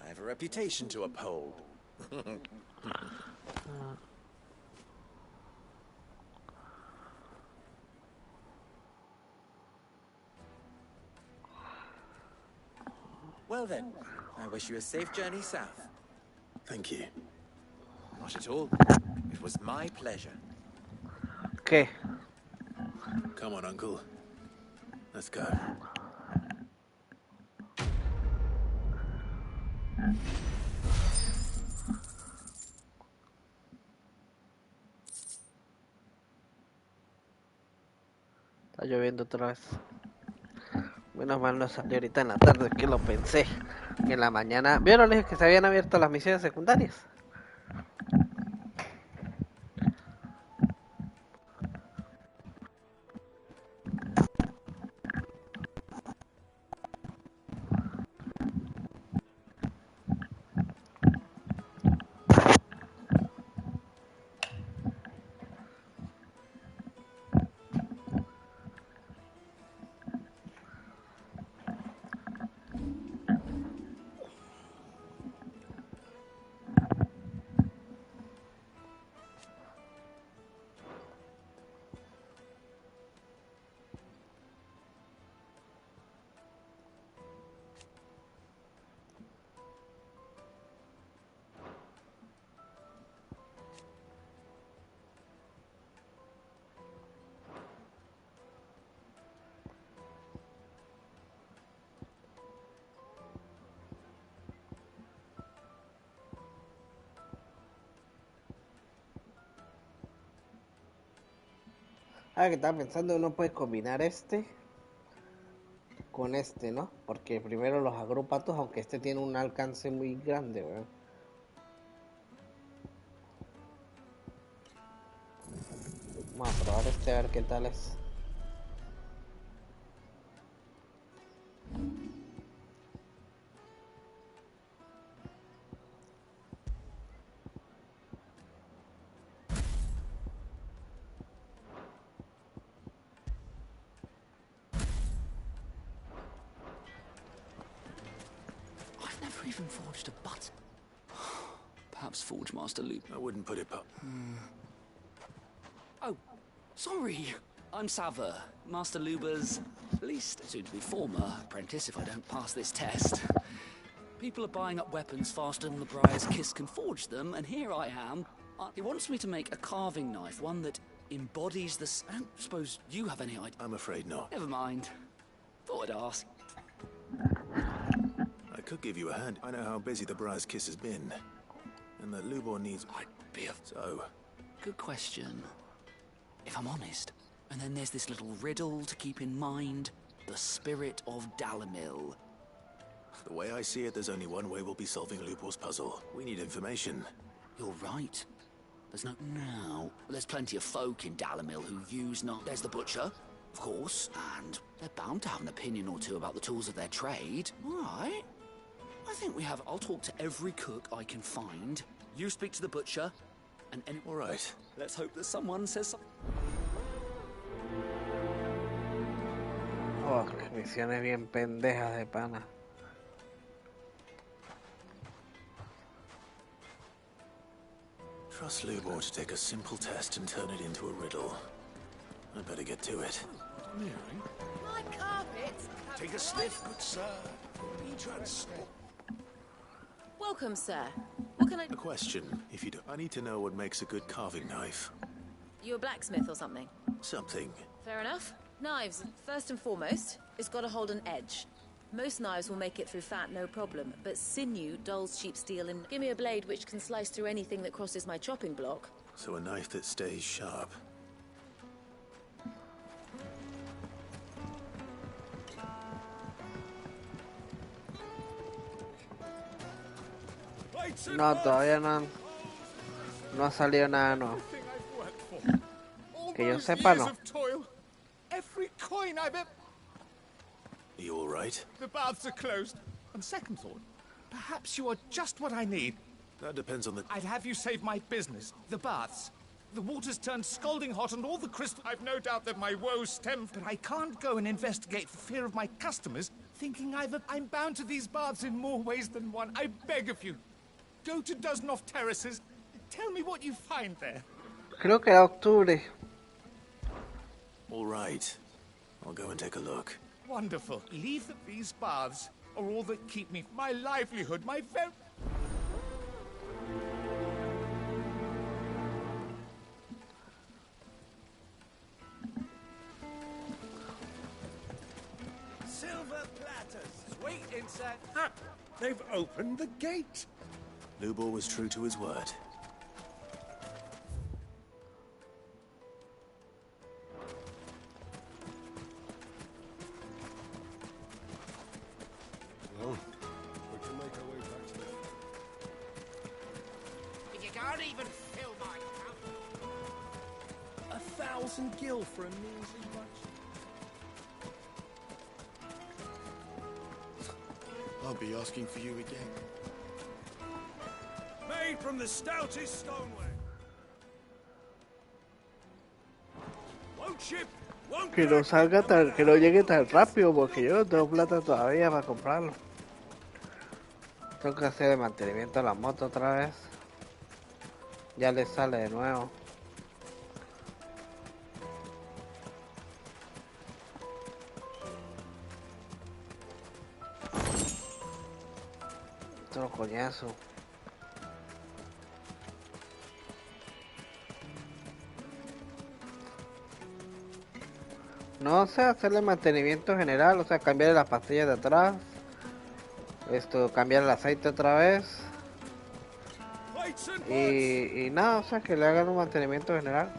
I have a reputation to uphold. Well then, I wish you a safe journey south. Thank you. Not at all. It was my pleasure. Okay. Come on, Uncle. Let's go. Está lloviendo otra vez. Menos mal no salió ahorita en la tarde, que lo pensé. Que en la mañana... ¿Vieron? Les dije que se habían abierto las misiones secundarias. Ah, que estaba pensando, uno puede combinar este con este, ¿no? Porque primero los agrupa todos, aunque este tiene un alcance muy grande, ¿verdad? Vamos a probar este a ver qué tal es. I've never even forged a button. Perhaps Forge Master Loop. I wouldn't put it past. Oh, sorry. I'm Sava, Master Luber's least soon-to-be former apprentice if I don't pass this test. People are buying up weapons faster than the Briar's Kiss can forge them, and here I am. He wants me to make a carving knife, one that embodies the... I don't suppose you have any idea. I'm afraid not. Never mind. Thought I'd ask. I could give you a hand. I know how busy the Briar's Kiss has been. And that Lubor needs... I'd be a... So... Good question. If I'm honest. And then there's this little riddle to keep in mind. The spirit of Dalamil. The way I see it, there's only one way we'll be solving Lubor's puzzle. We need information. You're right. There's no... Now, there's plenty of folk in Dalamil who use not... There's the butcher, of course, and they're bound to have an opinion or two about the tools of their trade. All right. I think we have... I'll talk to every cook I can find. You speak to the butcher, and any... All right. Let's hope that someone says something. Oh, misiones bien pendejas de pana. Trust Lubor to take a simple test and turn it into a riddle. I better get to it. My carpets. Take a sniff, good sir. Be transport. Welcome, sir. What can I... A question, if you do. I need to know what makes a good carving knife. You a blacksmith or something? Something. Fair enough. Knives, first and foremost, it's got to hold an edge. Most knives will make it through fat, no problem, but sinew dulls cheap steel and give me a blade which can slice through anything that crosses my chopping block. So a knife that stays sharp. No, todavía no ha salido nada nuevo. Que yo sepa, no. Every coin I've ever... Are you all right? The baths are closed. On second thought, perhaps you are just what I need. That depends on the... I'd have you save my business. The baths. The water's turned scalding hot and all the crystal... I've no doubt that my woes stem... But I can't go and investigate for fear of my customers thinking I'm bound to these baths in more ways than one. I beg of you. Go to Doznov Terraces. Tell me what you find there. Creo que era octubre. All right. I'll go and take a look. Wonderful. Leave these baths are all that keep me... My livelihood, my very... Silver platters. Wait inside. Ah, they've opened the gate. Lubor was true to his word. Well, we can make our way back to the... But you can't even fill my cup. 1,000 gil for a measly bunch. I'll be asking for you again. Made from the stoutest stoneware. Won't ship, won't Que no salga tan, que no llegue tan rápido, porque yo no tengo plata todavía para comprarlo. Tengo que hacer el mantenimiento a la moto otra vez. Ya le sale de nuevo. Otro coñazo. No sé, hacerle mantenimiento general, o sea, cambiar las pastillas de atrás. Cambiar el aceite otra vez. Y nada, o sea, que le hagan un mantenimiento general.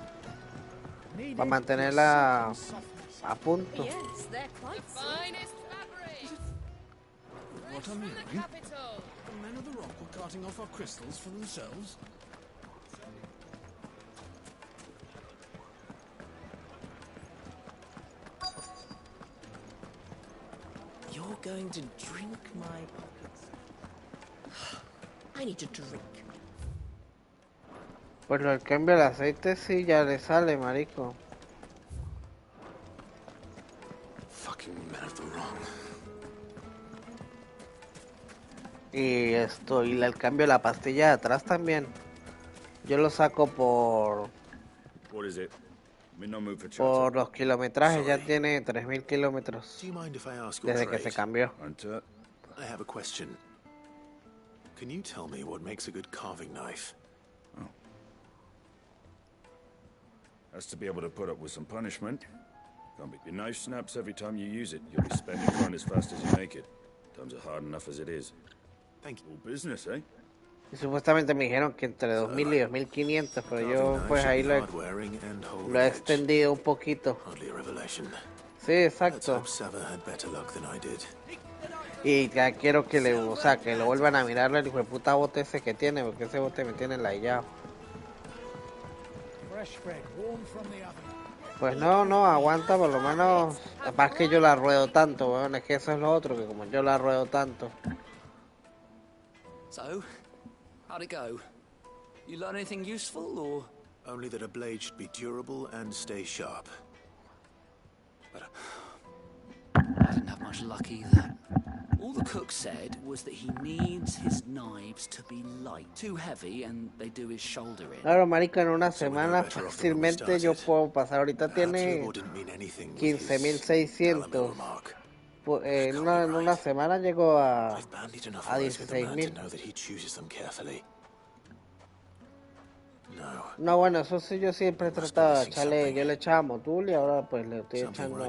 para mantenerla a punto. Yes, they're quite Finest fabric. What I'm From the hearing? capital. The men of the rock were carting off our crystals for themselves? You're going to drink my pockets. I need to drink. Pues el cambio del aceite sí ya le sale, marico. Fucking men of the wrong. Y esto, y el cambio de la pastilla de atrás también. Yo lo saco por What is it? I'm in no mood for chatter. por los kilometrajes, ya tiene 3000 kilómetros Do you mind if I ask your desde que trade? se cambió. Hunter, I have a question. Can you tell me what makes a good carving knife? has to be able to put up with some punishment. Can't be. Your knife snaps every time you use it. You'll be spending coin as fast as you make it. Times are hard enough as it is. Thank you. All business, eh? Y supuestamente me dijeron que entre 2000 y 2500, pero yo pues ahí lo he extendido un poquito. Sí, exacto. Y ya quiero que le, o sea, que lo vuelvan a mirar el hijo de puta bote ese que tiene, porque ese bote me tiene ladillado. Pues no, aguanta por lo menos. Además que yo la ruedo tanto, weón, es que eso es lo otro, que como yo la ruedo tanto. So, how'd it go? You learn anything useful, or...? Only that a blade should be durable and stay sharp. I didn't have much luck either. All the cook said was that he needs his knives to be light, too heavy, and they do his shoulder in. Claro, marica, en una semana fácilmente yo puedo pasar. Ahorita tiene 15.600. En una semana llego a 16.000. No, bueno, eso sí, yo siempre he tratado de echarle, yo le echaba motul y ahora pues le estoy echando.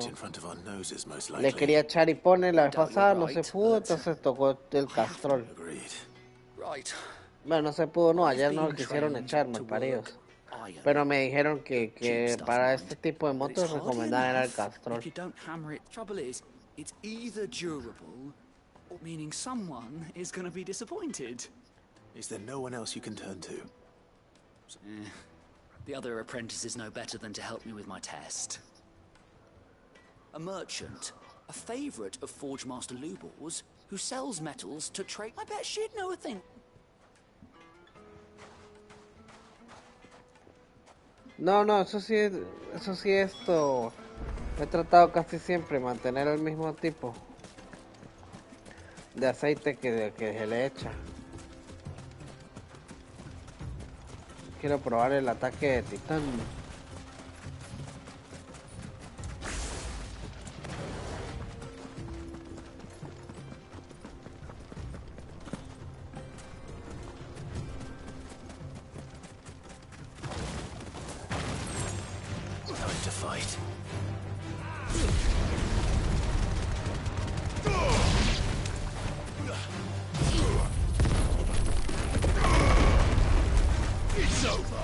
Le quería echar y pone la vez pasada, no se pudo, entonces tocó el castrol. Bueno, no se pudo, no, ayer no lo quisieron echar, malparidos. Pero me dijeron que para este tipo de motos recomendaban era el castrol. It's either durable, or meaning someone is going to be disappointed. Is there no one else you can turn to? The other apprentices know better than to help me with my test. A merchant, a favorite of Forge Master Lubor's, who sells metals to trade. I bet she'd know a thing. No, eso sí esto. He tratado casi siempre mantener el mismo tipo de aceite que se le echa. Quiero probar el ataque de titán. Time to fight. It's over.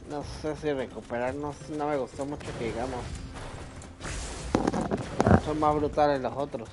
No sé si recuperar, no me gustó mucho que digamos. Son más brutales los otros.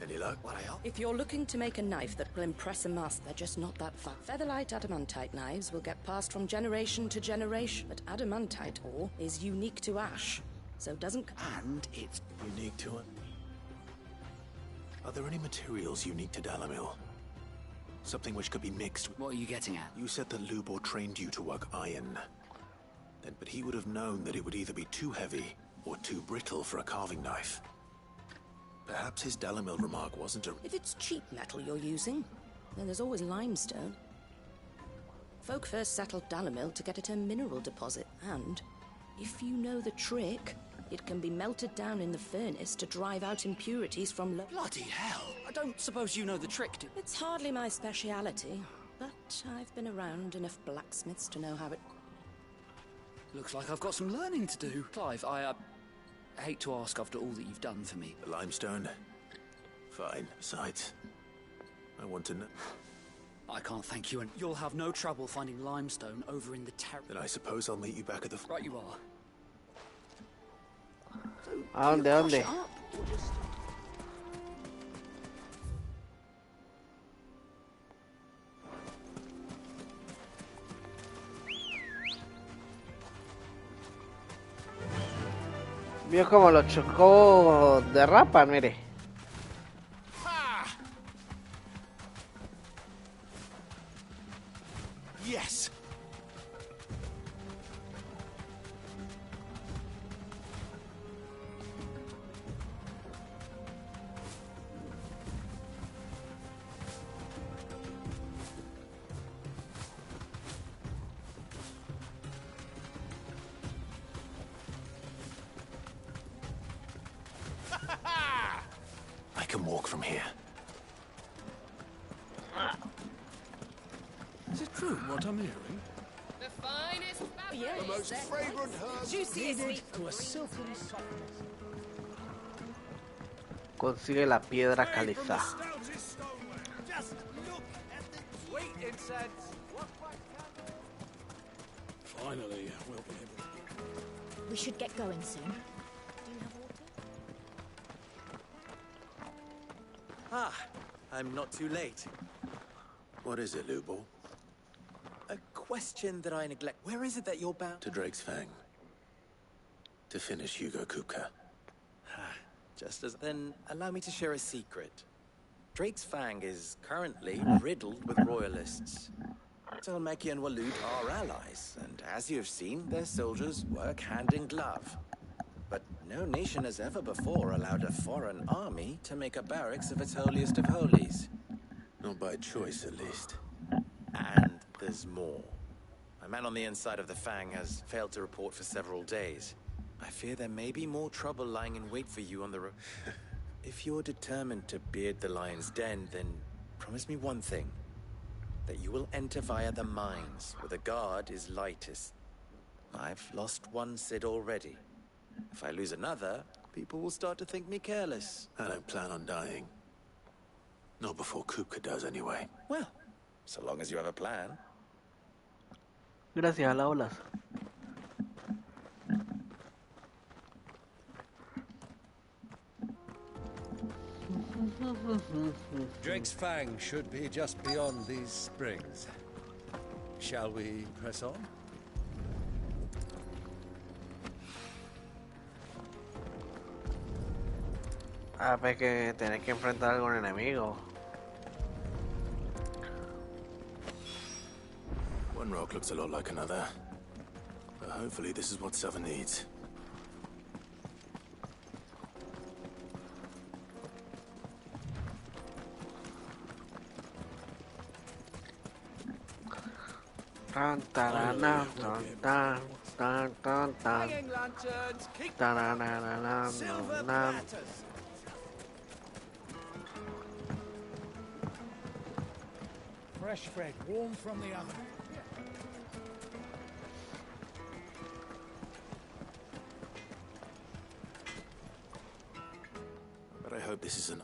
Any luck? If If you're looking to make a knife that will impress a master, they're just not that far. Featherlight adamantite knives will get passed from generation to generation, but adamantite ore is unique to ash, so doesn't... And it's unique to it. Are there any materials unique to Dalamil? Something which could be mixed... What are you getting at? You said that Lubor trained you to work iron. But he would have known that it would either be too heavy or too brittle for a carving knife. Perhaps his Dalamil remark wasn't a... If it's cheap metal you're using, then there's always limestone. Folk first settled Dalamil to get at a mineral deposit, and if you know the trick, it can be melted down in the furnace to drive out impurities from... Bloody hell! I don't suppose you know the trick, do... It's hardly my speciality, but I've been around enough blacksmiths to know how it... Looks like I've got some learning to do. Clive, I hate to ask after all that you've done for me. The limestone? Fine. Besides, I want to know... I can't thank you, and you'll have no trouble finding limestone over in the Then I suppose I'll meet you back at the... Right you are. ¿A dónde, a dónde? Vio como lo chocó de rapa, mire. Yes. I can walk from here. Is it true what I'm hearing? The finest yes, The most fragrant herbs juiciest needed meat. to a silken softness. Consigue la piedra caliza. Just look at the sweet incense. Finally, we'll be able to... We should get going soon. Ah, I'm not too late. What is it, Lubor? A question that I neglect. Where is it that you're bound? To Drake's Fang. To finish Hugo Kupka. Just as... Then allow me to share a secret. Drake's Fang is currently riddled with royalists. Telmeki and Walud are allies, and as you've seen, their soldiers work hand in glove. But no nation has ever before allowed a foreign army to make a barracks of its holiest of holies. Not by choice, at least. And there's more. A man on the inside of the Fang has failed to report for several days. I fear there may be more trouble lying in wait for you on the road. If you're determined to beard the lion's den, then promise me one thing. That you will enter via the mines, where the guard is lightest. I've lost one Cid already. If I lose another, people will start to think me careless. I don't plan on dying. Not before Kupka does, anyway. Well, so long as you have a plan. Gracias a las olas. Drake's Fang should be just beyond these springs. Shall we press on? Ah, pues que tenés que enfrentar a algún enemigo. One rock looks a lot like another. But hopefully this is what Southern needs. Tan tan tan tan tan tan tan. Hanging lanterns, keep Tan silver tan. platters. Fresh bread, warm from the oven. But I hope this isn't...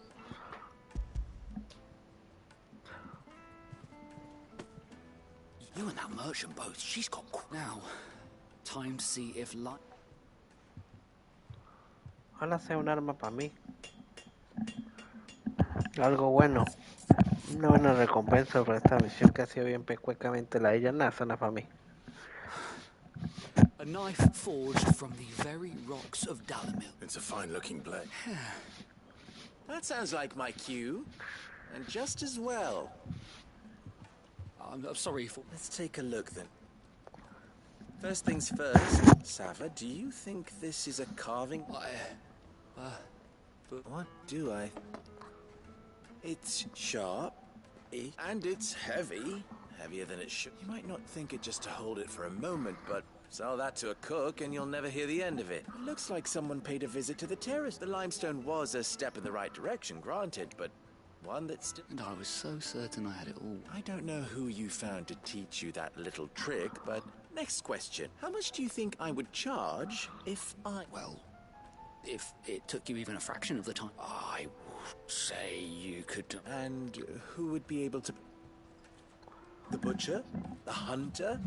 You and that merchant boat, she's got... Now, time to see if light... Ojalá sea un arma para mí. Algo bueno. Una buena recompensa por esta misión que ha sido bien pecuecamente la de ella. Nada, suena para mí. A knife forged from the very rocks of Dalamil. It's a fine-looking blade. That sounds like my cue. And just as well. I'm sorry for... Let's take a look then. First things first, Sava, do you think this is a carving? What do I? It's sharp, and it's heavy. Heavier than it should. You might not think it just to hold it for a moment, but sell that to a cook and you'll never hear the end of it. It looks like someone paid a visit to the terrace. The limestone was a step in the right direction, granted, but one that's still... And I was so certain I had it all. I don't know who you found to teach you that little trick, but next question. How much do you think I would charge if I... Well, if it took you even a fraction of the time, I would say you could... And who would be able to... The butcher? The hunter?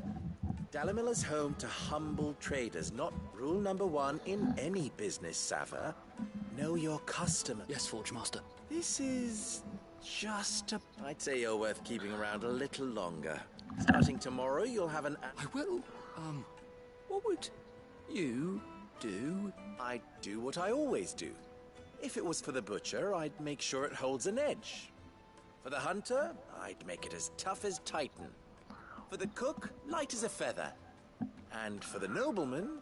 Dalamil is home to humble traders, not rule number one in any business, Sava. Know your customer. Yes, Forge Master. This is just a... I'd say you're worth keeping around a little longer. Starting tomorrow, you'll have an... I will. What would you do? I'd do what I always do. If it was for the butcher, I'd make sure it holds an edge. For the hunter, I'd make it as tough as Titan. For the cook, light as a feather. And for the nobleman,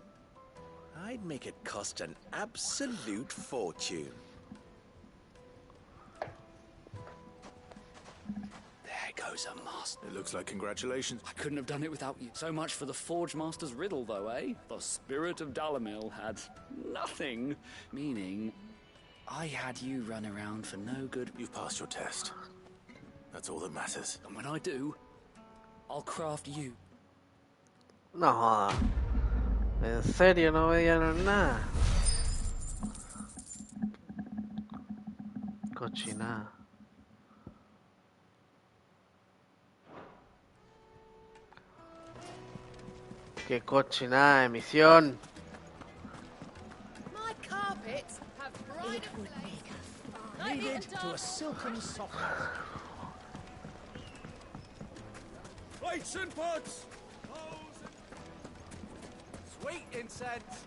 I'd make it cost an absolute fortune. There goes a master. It looks like congratulations. I couldn't have done it without you. So much for the Forge Master's riddle, though, eh? The spirit of Dalamil had nothing. Meaning, I had you run around for no good. You've passed your test. That's all that matters. And when I do, I'll craft you. No, en serio, no veían nada. Cochinada. Qué cochinada de misión. My carpets have bright Kneaded to a silken softness. Plates and pots! Sweet incense.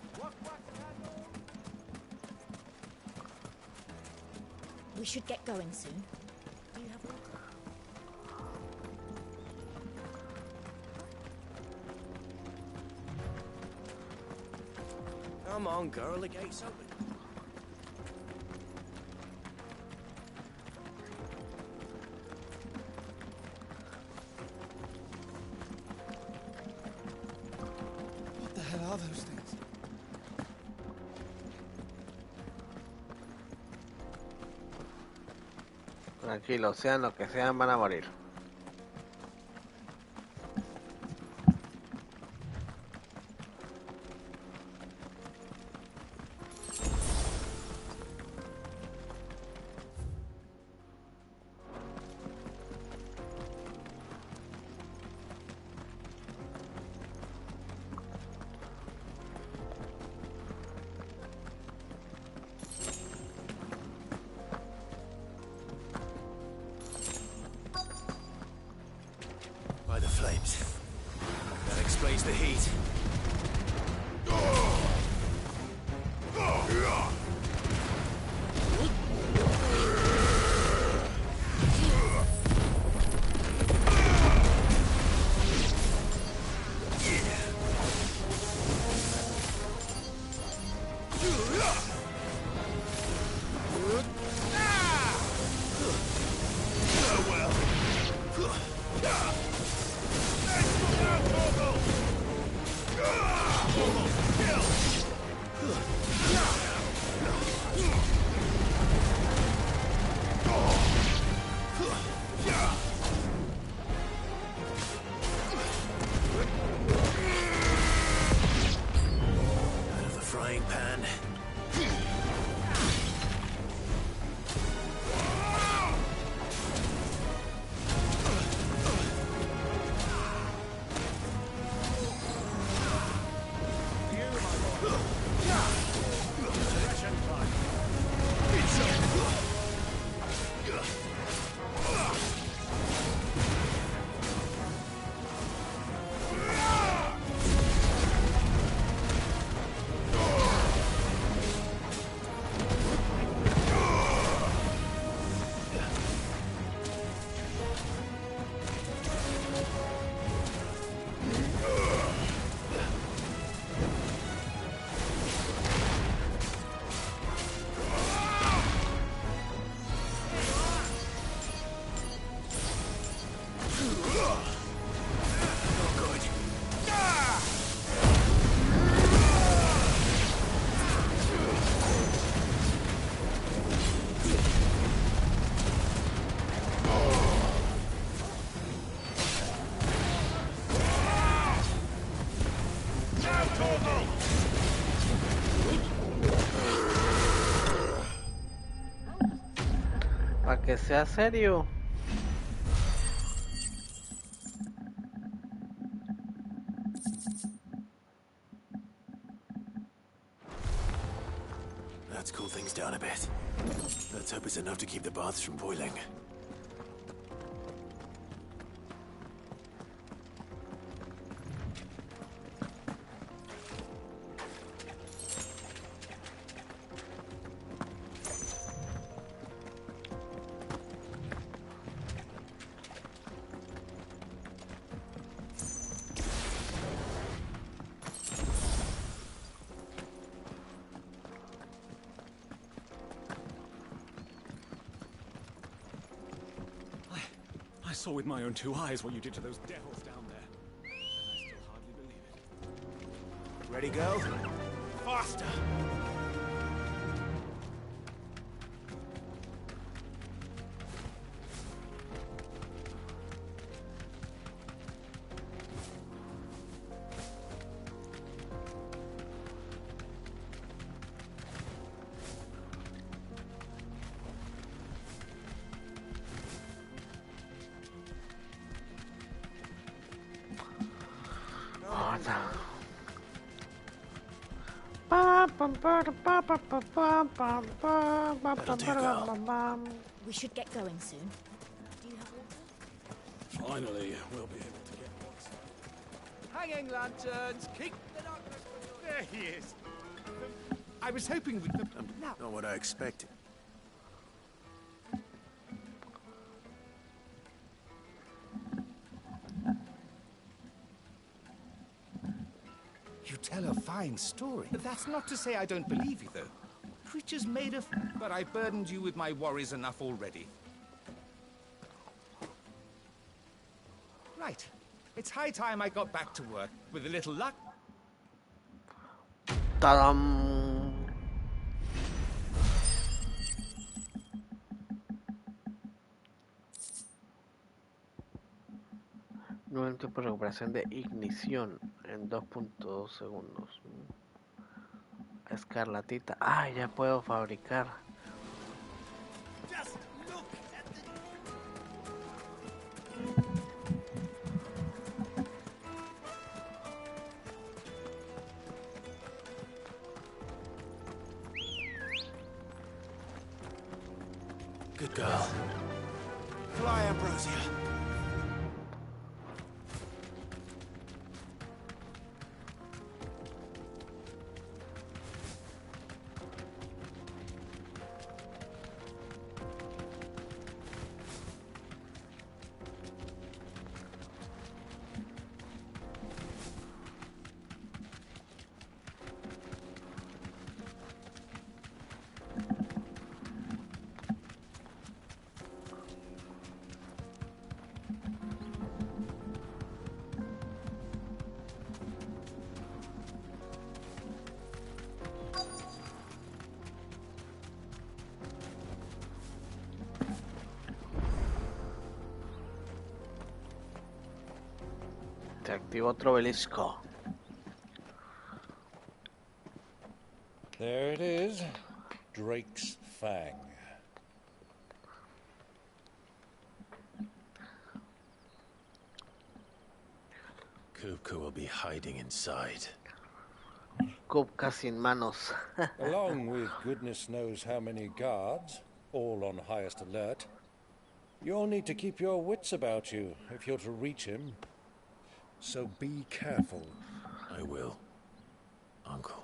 We should get going soon. Do you have water? Come on, girl, the gate's open. What the hell are those things? Tranquilo, sean lo que sean, van a morir. By the flames. That explains the heat. Para que sea serio. Let's cool things down a bit. Let's hope it's enough to keep the baths from boiling. I saw with my own 2 eyes what you did to those devils down there. And I still hardly believe it. Ready, go? Faster! We should get going soon. Do you have water? Finally, we'll be able to get what's... Hanging lanterns, keep the darkness. There he is. I was hoping with the... Now. Not what I expected. You tell a fine story. But that's not to say I don't believe you, though. Creatures made of... But I burdened you with my worries enough already. Right. It's high time I got back to work. With a little luck... ¡Tadam! Nuevo tiempo de recuperación de ignición en 2.2 segundos. Escarlatita. Ah, ya puedo fabricar. Good girl. Fly, Ambrosia. Se activa otro obelisco. There it is. Drake's Fang. Kupka will be hiding inside. Kupka sin manos. Along with goodness knows how many guards, all on highest alert. You'll need to keep your wits about you if you're to reach him. So be careful. I will, Uncle.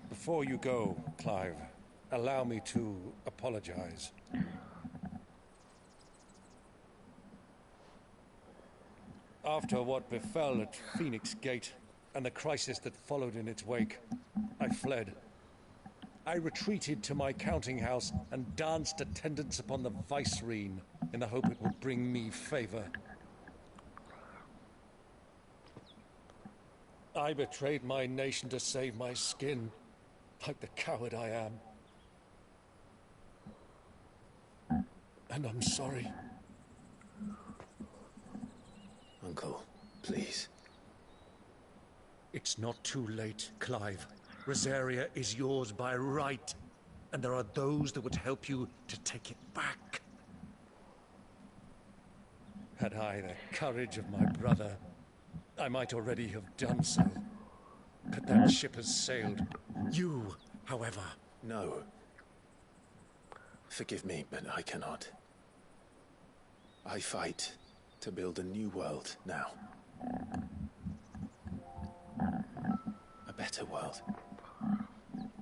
Before you go, Clive, allow me to apologize. After what befell at Phoenix Gate and the crisis that followed in its wake, I fled. I retreated to my counting house and danced attendance upon the vicereine in the hope it would bring me favor. I betrayed my nation to save my skin, like the coward I am. And I'm sorry. Uncle, please. It's not too late, Clive. Rosaria is yours by right, and there are those that would help you to take it back. Had I the courage of my brother, I might already have done so. But that ship has sailed. You, however... No. Forgive me, but I cannot. I fight to build a new world now. A better world.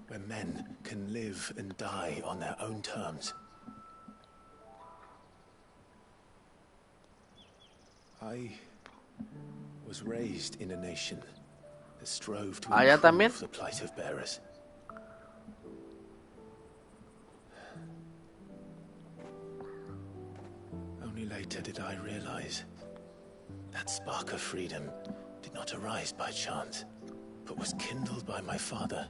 Where men can live and die on their own terms. I was raised in a nation that strove to improve the plight of bearers. Only later did I realize that spark of freedom did not arise by chance, but was kindled by my father.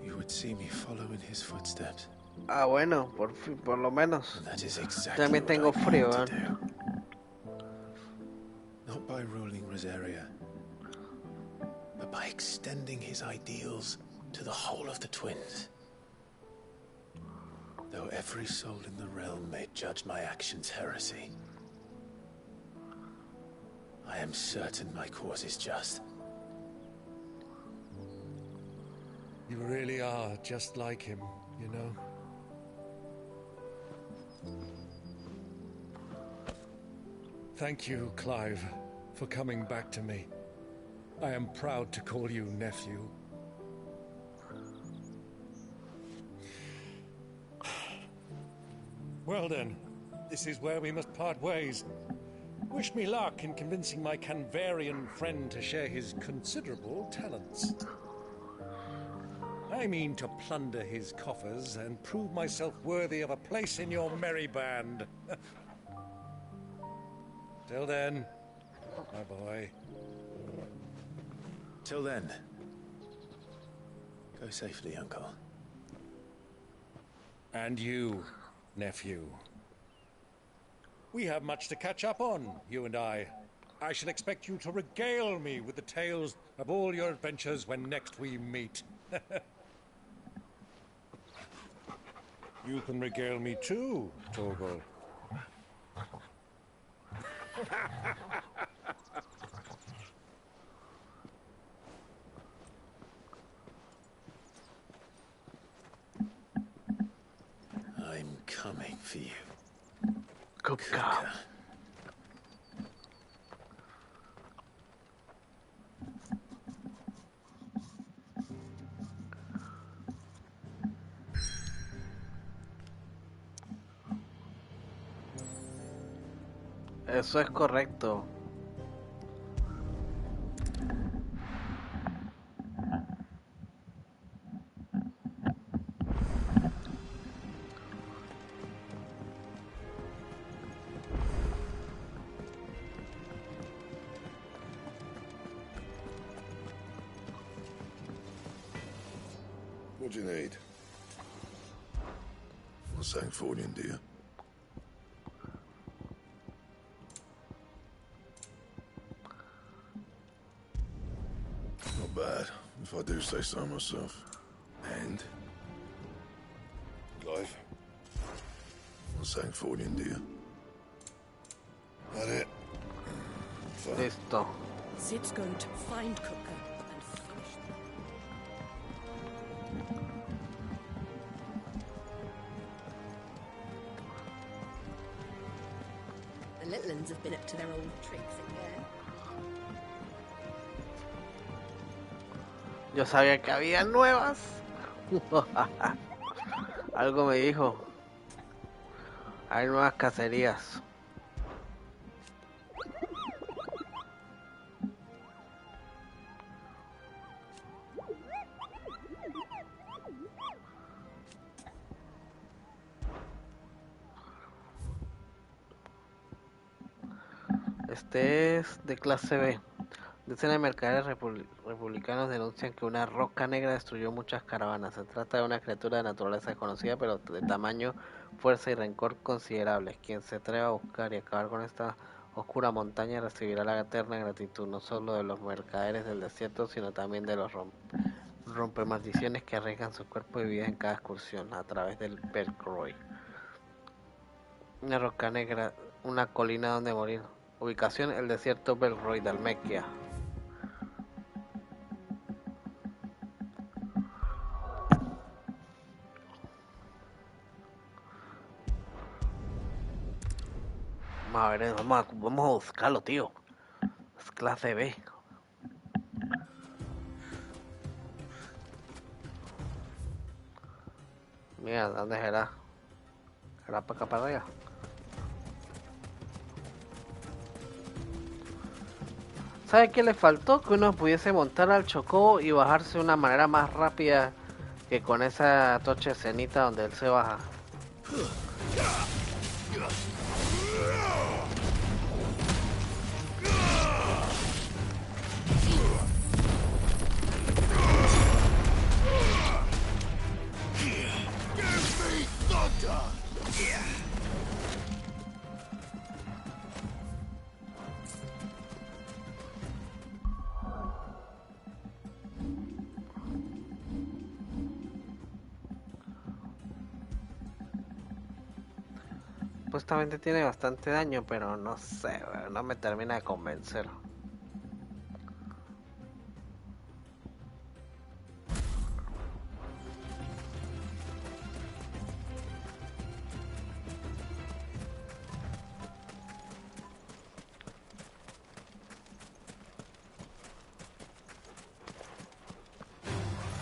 You would see me follow in his footsteps. Ah, bueno, por lo menos. That is exactly También tengo frío, Not by ruling Rosaria, but by extending his ideals to the whole of the twins. Though every soul in the realm may judge my actions heresy, I am certain my cause is just. You really are just like him, you know? Thank you, Clive, for coming back to me. I am proud to call you nephew. Well then, this is where we must part ways. Wish me luck in convincing my Canvarian friend to share his considerable talents. I mean to plunder his coffers and prove myself worthy of a place in your merry band. Till then, my boy. Till then, go safely, Uncle. And you, nephew. We have much to catch up on, you and I. I shall expect you to regale me with the tales of all your adventures when next we meet. You can regale me too, Torgal. I'm coming for you. Kuka. Eso es correcto. What do you need? Not saying fortune, do you? Not bad, if I do say so myself. And? Clive? Not saying fortune, do you? That it? Fine. Listo. Sid's going to find Cooker and finish them. The little uns have been up to their old tricks again. Yo sabía que había nuevas. Algo me dijo. Hay nuevas cacerías. Este es de clase B. Decenas de mercaderes republicanos denuncian que una roca negra destruyó muchas caravanas. Se trata de una criatura de naturaleza desconocida, pero de tamaño, fuerza y rencor considerables. Quien se atreva a buscar y acabar con esta oscura montaña recibirá la eterna gratitud no solo de los mercaderes del desierto, sino también de los rompemaldiciones que arriesgan sus cuerpos y vidas en cada excursión a través del Belcroy. Una roca negra, una colina donde morir. Ubicación: el desierto Belcroy de Almequia. Vamos a ver, vamos a buscarlo, tío. Es clase B. Mira, ¿dónde será? ¿Será para acá, para allá? ¿Sabe qué le faltó? Que uno pudiese montar al Chocobo y bajarse de una manera más rápida que con esa tocha escenita donde él se baja. Supuestamente tiene bastante daño, pero no sé, no me termina de convencer.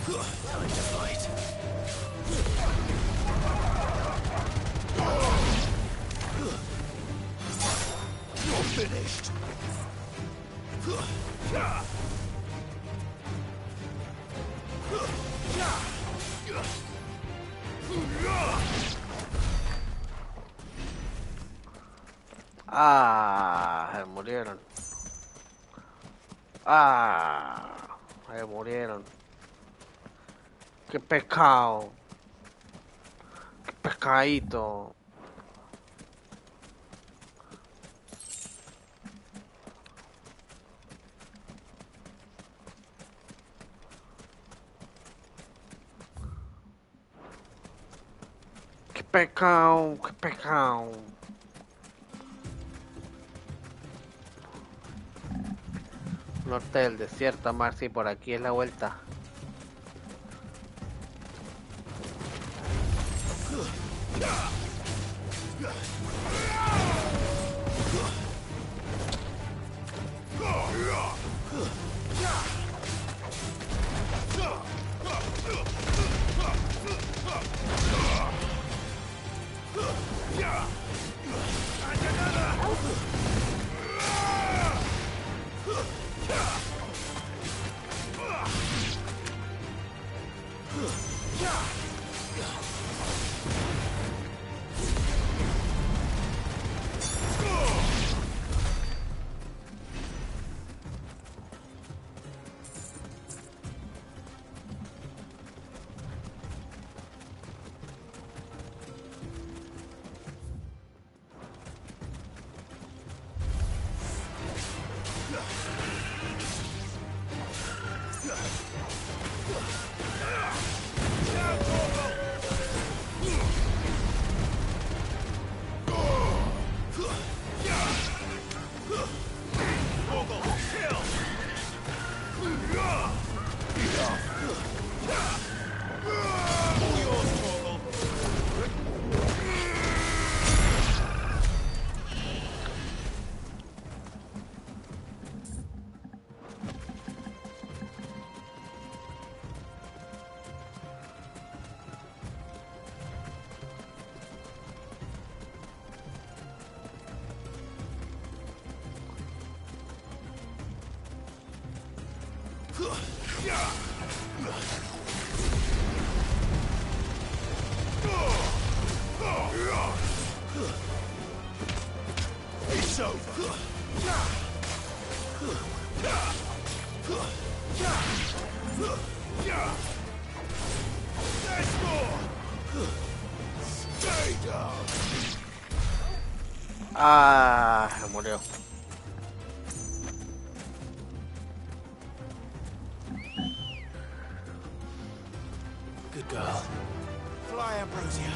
Time to fight. You're finished. Ah, se murieron. Ah, se murieron. Qué pecado. Qué pecadito. Qué pecado, qué pecado. Norte del desierto, Marcy, por aquí es la vuelta. It's over. There's more. Stay down. Ah, se murió. Good girl. Fly, Ambrosia.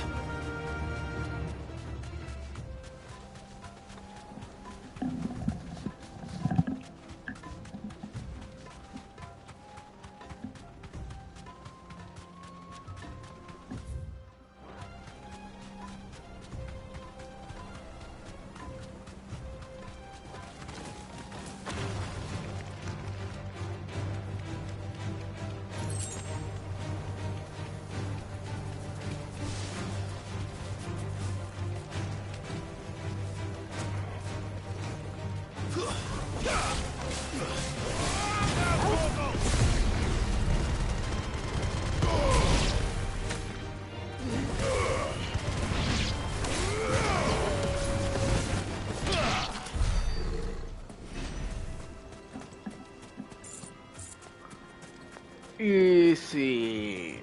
Easy.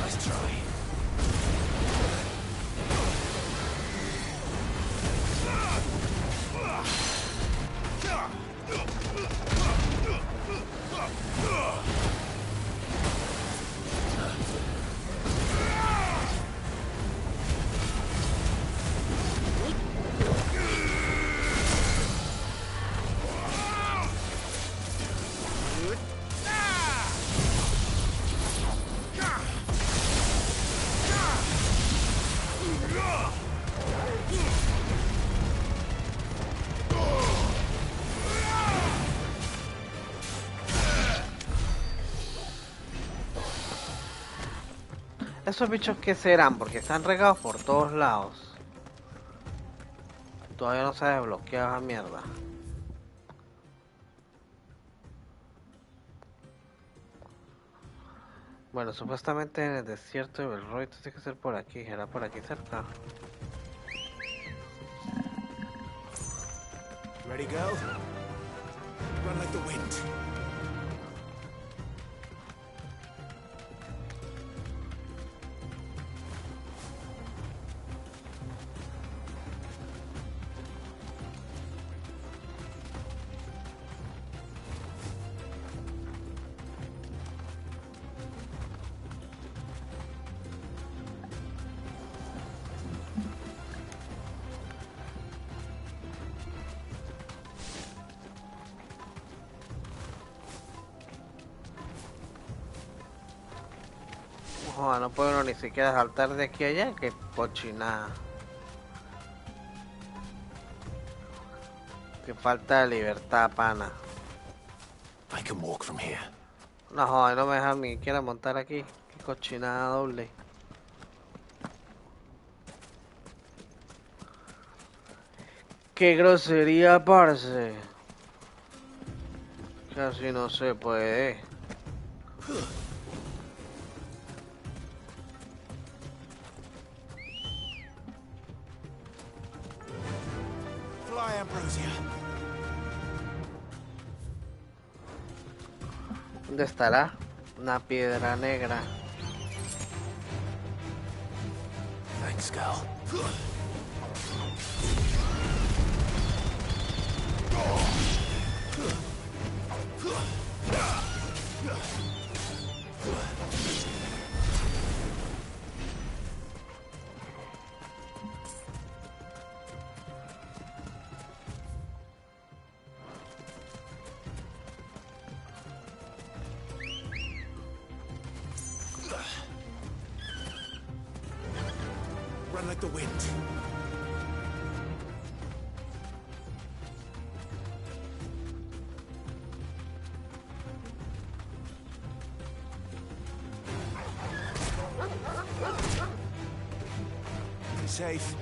Let's try. ¿Esos bichos qué serán? Porque están regados por todos lados. Todavía no se ha desbloqueado esa mierda. Bueno, supuestamente en el desierto de Belroy tiene que ser por aquí. ¿Será por aquí cerca? Ready, girl? Run like the wind. Joder, no puedo ni siquiera saltar de aquí a allá. Que cochinada. Que falta de libertad, pana. I can walk from here. No, joder, no me dejan ni siquiera montar aquí. Qué cochinada doble. Qué grosería, parce. Casi no se puede. Fly, Ambrosia. ¿Dónde estará? Una piedra negra. Thanks, girl. Run like the wind. Be safe.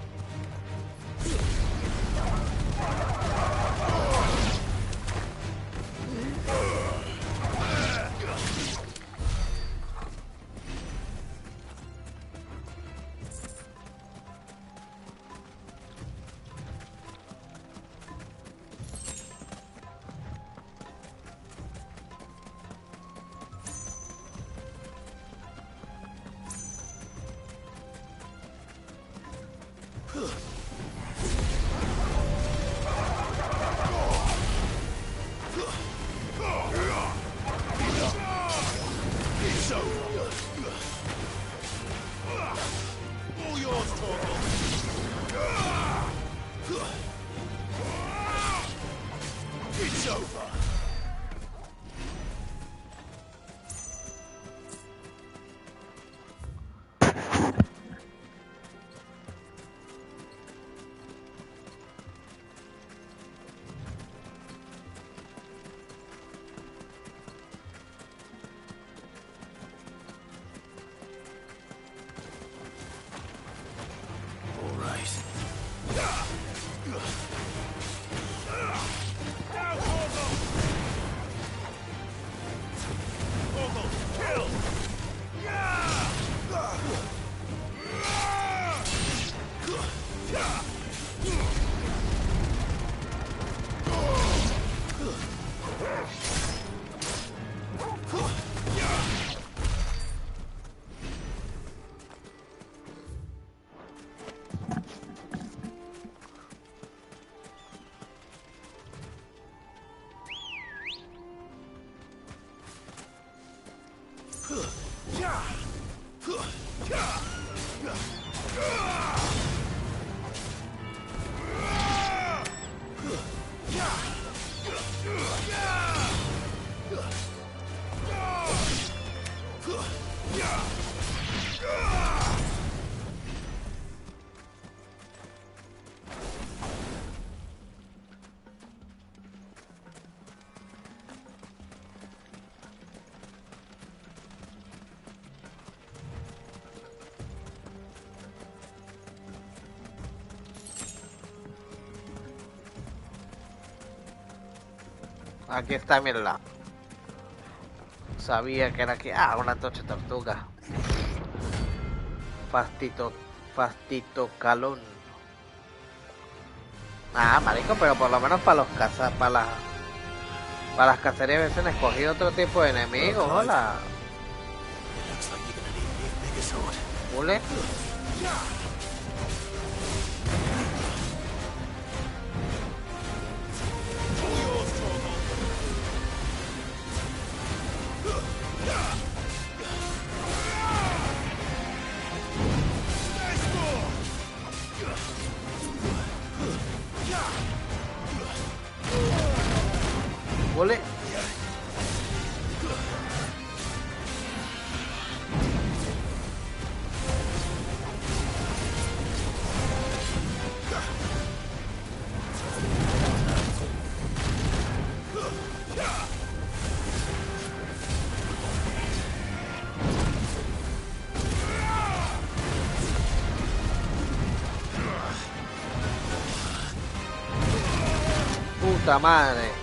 Aquí está, mírala. Sabía que era aquí. Ah, una tocha tortuga. Fastito calón. Ah, marico, pero por lo menos para los cazas, para las cacerías veces han escogido otro tipo de enemigos. Hola. ¿Ule? Ole. Puta madre.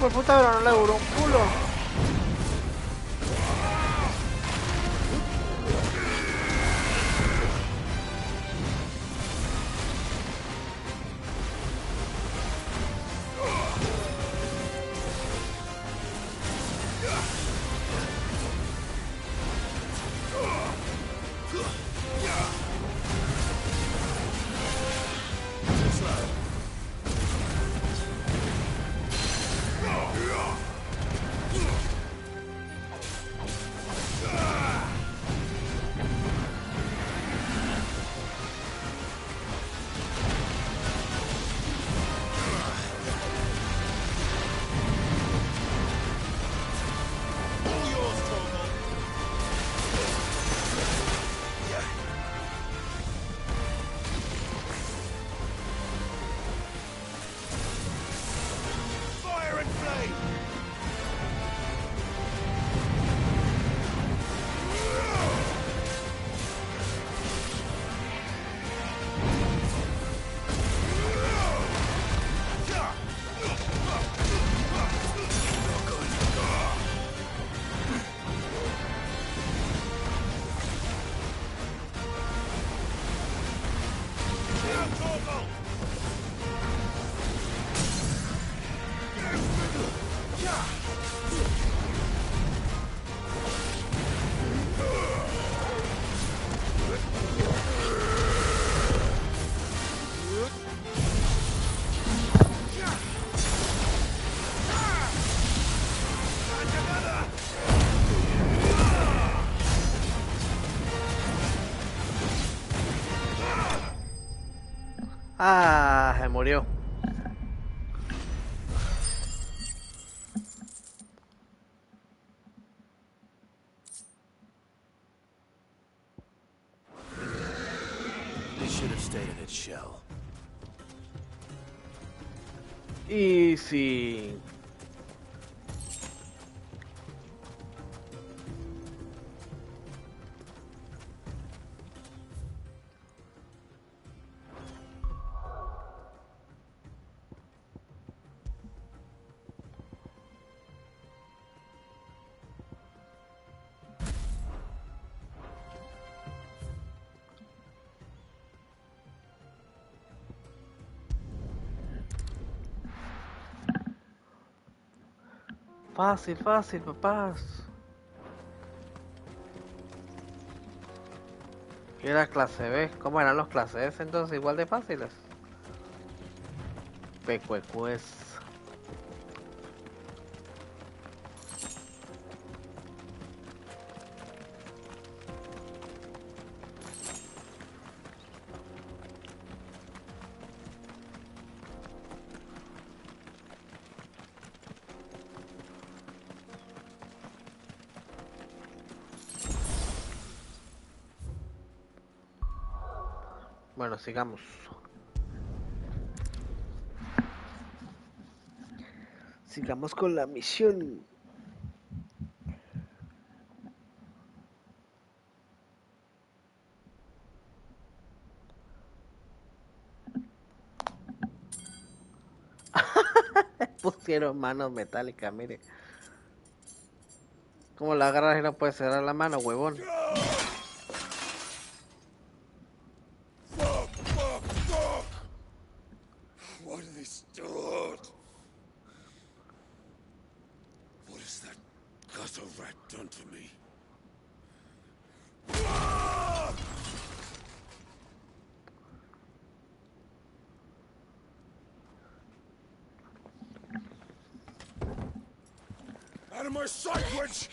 pues puta, pero no le duró un culo. Ah, se murió. It should have stayed in its shell. Easy. Fácil, fácil, papás. ¿Qué era clase B? ¿Cómo eran los clases S entonces? Igual de fáciles. Pecuecues. Bueno, sigamos. Sigamos con la misión. Pusieron manos metálicas, mire. ¿Cómo la agarras y no puedes cerrar la mano, huevón? What are they stored? What has that gutter rat done to me? Out of my sight, witch!